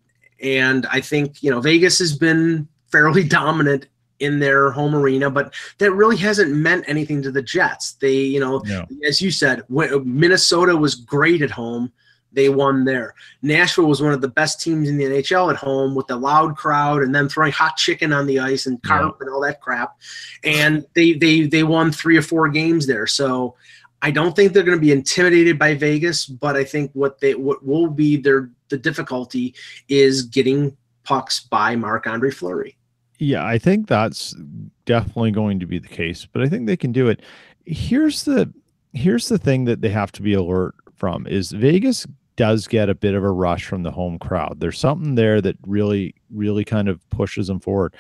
I think Vegas has been fairly dominant in their home arena, but that really hasn't meant anything to the Jets. They, as you said, Minnesota was great at home. They won there. Nashville was one of the best teams in the NHL at home with the loud crowd and them throwing hot chicken on the ice and carp and all that crap. And they won 3 or 4 games there. So I don't think they're going to be intimidated by Vegas, but I think what will be the difficulty is getting pucks by Marc-Andre Fleury. Yeah, I think that's definitely going to be the case, but I think they can do it. Here's the thing that they have to be alert from is Vegas does get a bit of a rush from the home crowd. There's something there that really, really kind of pushes them forward.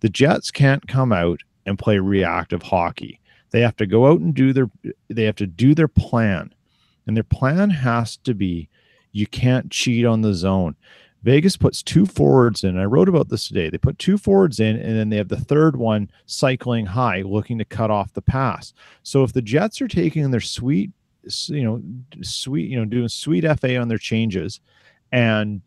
The Jets can't come out and play reactive hockey. They have to go out and do their plan. And their plan has to be, you can't cheat on the zone. Vegas puts 2 forwards in. I wrote about this today. They put 2 forwards in, and then they have the third one cycling high, looking to cut off the pass. So if the Jets are taking their doing sweet FA on their changes and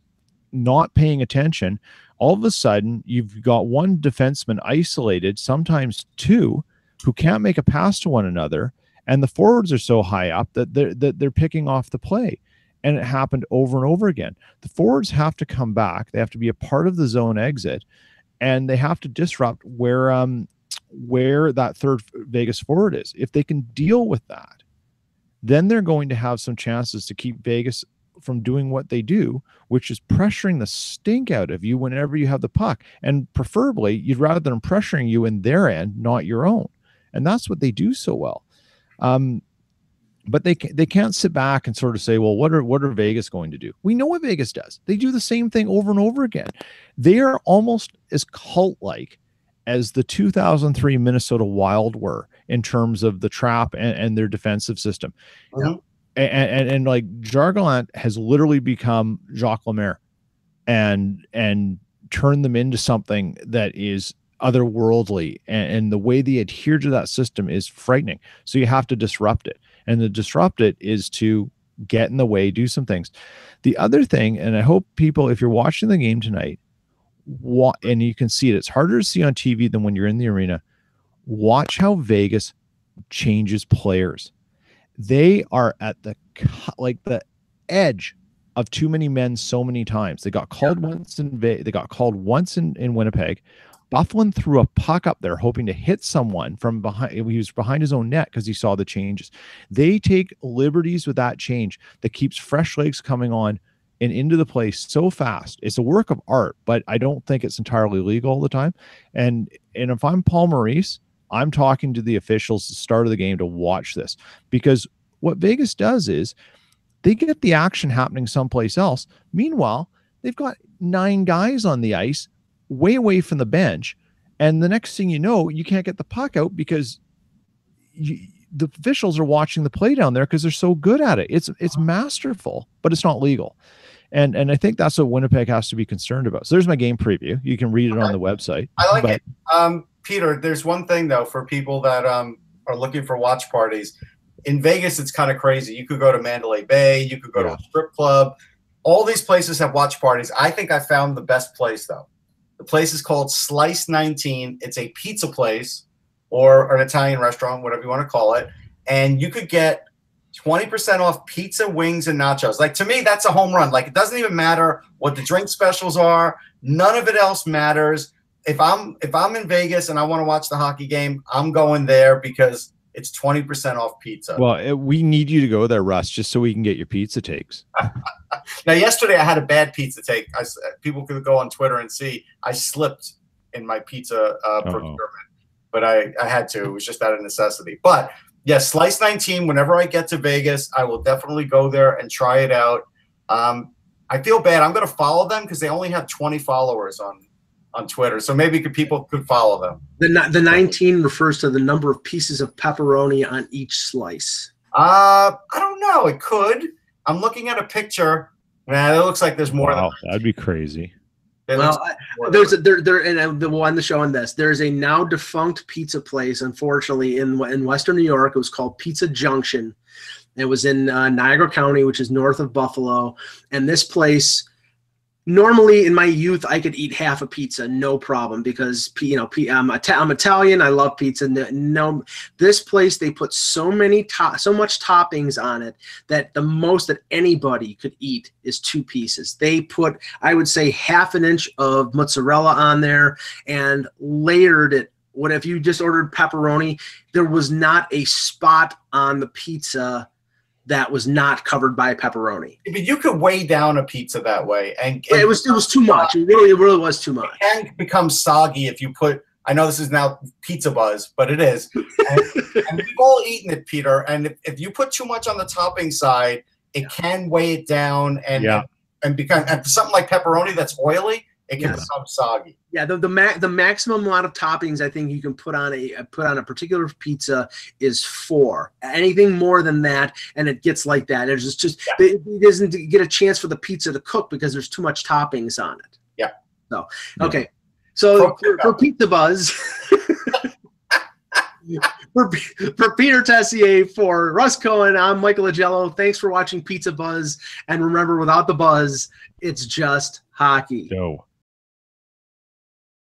not paying attention, all of a sudden you've got one defenseman isolated, sometimes 2, who can't make a pass to one another, and the forwards are so high up that they're picking off the play. And it happened over and over again. The forwards have to come back. They have to be a part of the zone exit, and they have to disrupt where that third Vegas forward is. If they can deal with that, then they're going to have some chances to keep Vegas from doing what they do, which is pressuring the stink out of you whenever you have the puck. And preferably, you'd rather them pressuring you in their end, not your own. And that's what they do so well. But they can't sit back and sort of say, well, what are Vegas going to do? We know what Vegas does. They do the same thing over and over again. They are almost as cult-like as the 2003 Minnesota Wild were in terms of the trap and their defensive system. Mm-hmm. And like Jargalant has literally become Jacques Lemaire and turned them into something that is otherworldly. And the way they adhere to that system is frightening. So you have to disrupt it. And to disrupt it is to get in the way, do some things. The other thing, and I hope people, if you're watching the game tonight, and you can see it, it's harder to see on TV than when you're in the arena. Watch how Vegas changes players. They are at the edge of too many men so many times. They got called once in Winnipeg. Bufflin threw a puck up there hoping to hit someone from behind. He was behind his own net because he saw the changes. They take liberties with that change that keeps fresh legs coming on and into the play so fast. It's a work of art, but I don't think it's entirely legal all the time. And if I'm Paul Maurice, I'm talking to the officials at the start of the game to watch this, because what Vegas does is they get the action happening someplace else. Meanwhile, they've got 9 guys on the ice way away from the bench, and the next thing you know, you can't get the puck out because the officials are watching the play down there because they're so good at it. It's masterful, but it's not legal. And I think that's what Winnipeg has to be concerned about. So there's my game preview. You can read it on the website. I like it. Peter, there's one thing though for people that are looking for watch parties. In Vegas, it's kind of crazy. You could go to Mandalay Bay, you could go to a strip club. All these places have watch parties. I think I found the best place though. The place is called Slice 19. It's a pizza place or an Italian restaurant, whatever you want to call it. And you could get 20% off pizza, wings, and nachos. Like, to me, that's a home run. Like, it doesn't even matter what the drink specials are. None of it else matters. If I'm in Vegas and I want to watch the hockey game, I'm going there because it's 20% off pizza. Well, we need you to go there, Russ, just so we can get your pizza takes. Now, yesterday I had a bad pizza take. People could go on Twitter and see I slipped in my pizza procurement, but I had to. It was just out of necessity. But yes, Slice 19. Whenever I get to Vegas, I will definitely go there and try it out. I feel bad. I'm going to follow them because they only have 20 followers on Twitter, so maybe people could follow them. The 19 refers to the number of pieces of pepperoni on each slice. I don't know. It could. I'm looking at a picture. Man, it looks like there's more. Wow, that'd be crazy. Well, there's and the one showing this. There's a now defunct pizza place, unfortunately, in Western New York. It was called Pizza Junction. It was in Niagara County, which is north of Buffalo. And this place, normally in my youth, I could eat half a pizza, no problem, because I'm Italian. I love pizza. No, this place, they put so much toppings on it that the most that anybody could eat is 2 pieces. They put, I would say, half an inch of mozzarella on there and layered it. What if you just ordered pepperoni? There was not a spot on the pizza that was not covered by pepperoni. But you could weigh down a pizza that way, and it was too much. It really was too much. It can become soggy if you put. I know this is now Pizza Buzz, but it is. And we've all eaten it, Peter. And if you put too much on the topping side, it can weigh it down and become. And for something like pepperoni that's oily, it can become soggy. Yeah, the maximum amount of toppings I think you can put on a particular pizza is 4. Anything more than that, and it gets like that. It's just it doesn't get a chance for the pizza to cook because there's too much toppings on it. Yeah. So okay, so for Pizza Buzz. For Peter Tessier, for Russ Cohen, I'm Michael Agello. Thanks for watching Pizza Buzz, and remember, without the buzz, it's just hockey. Go.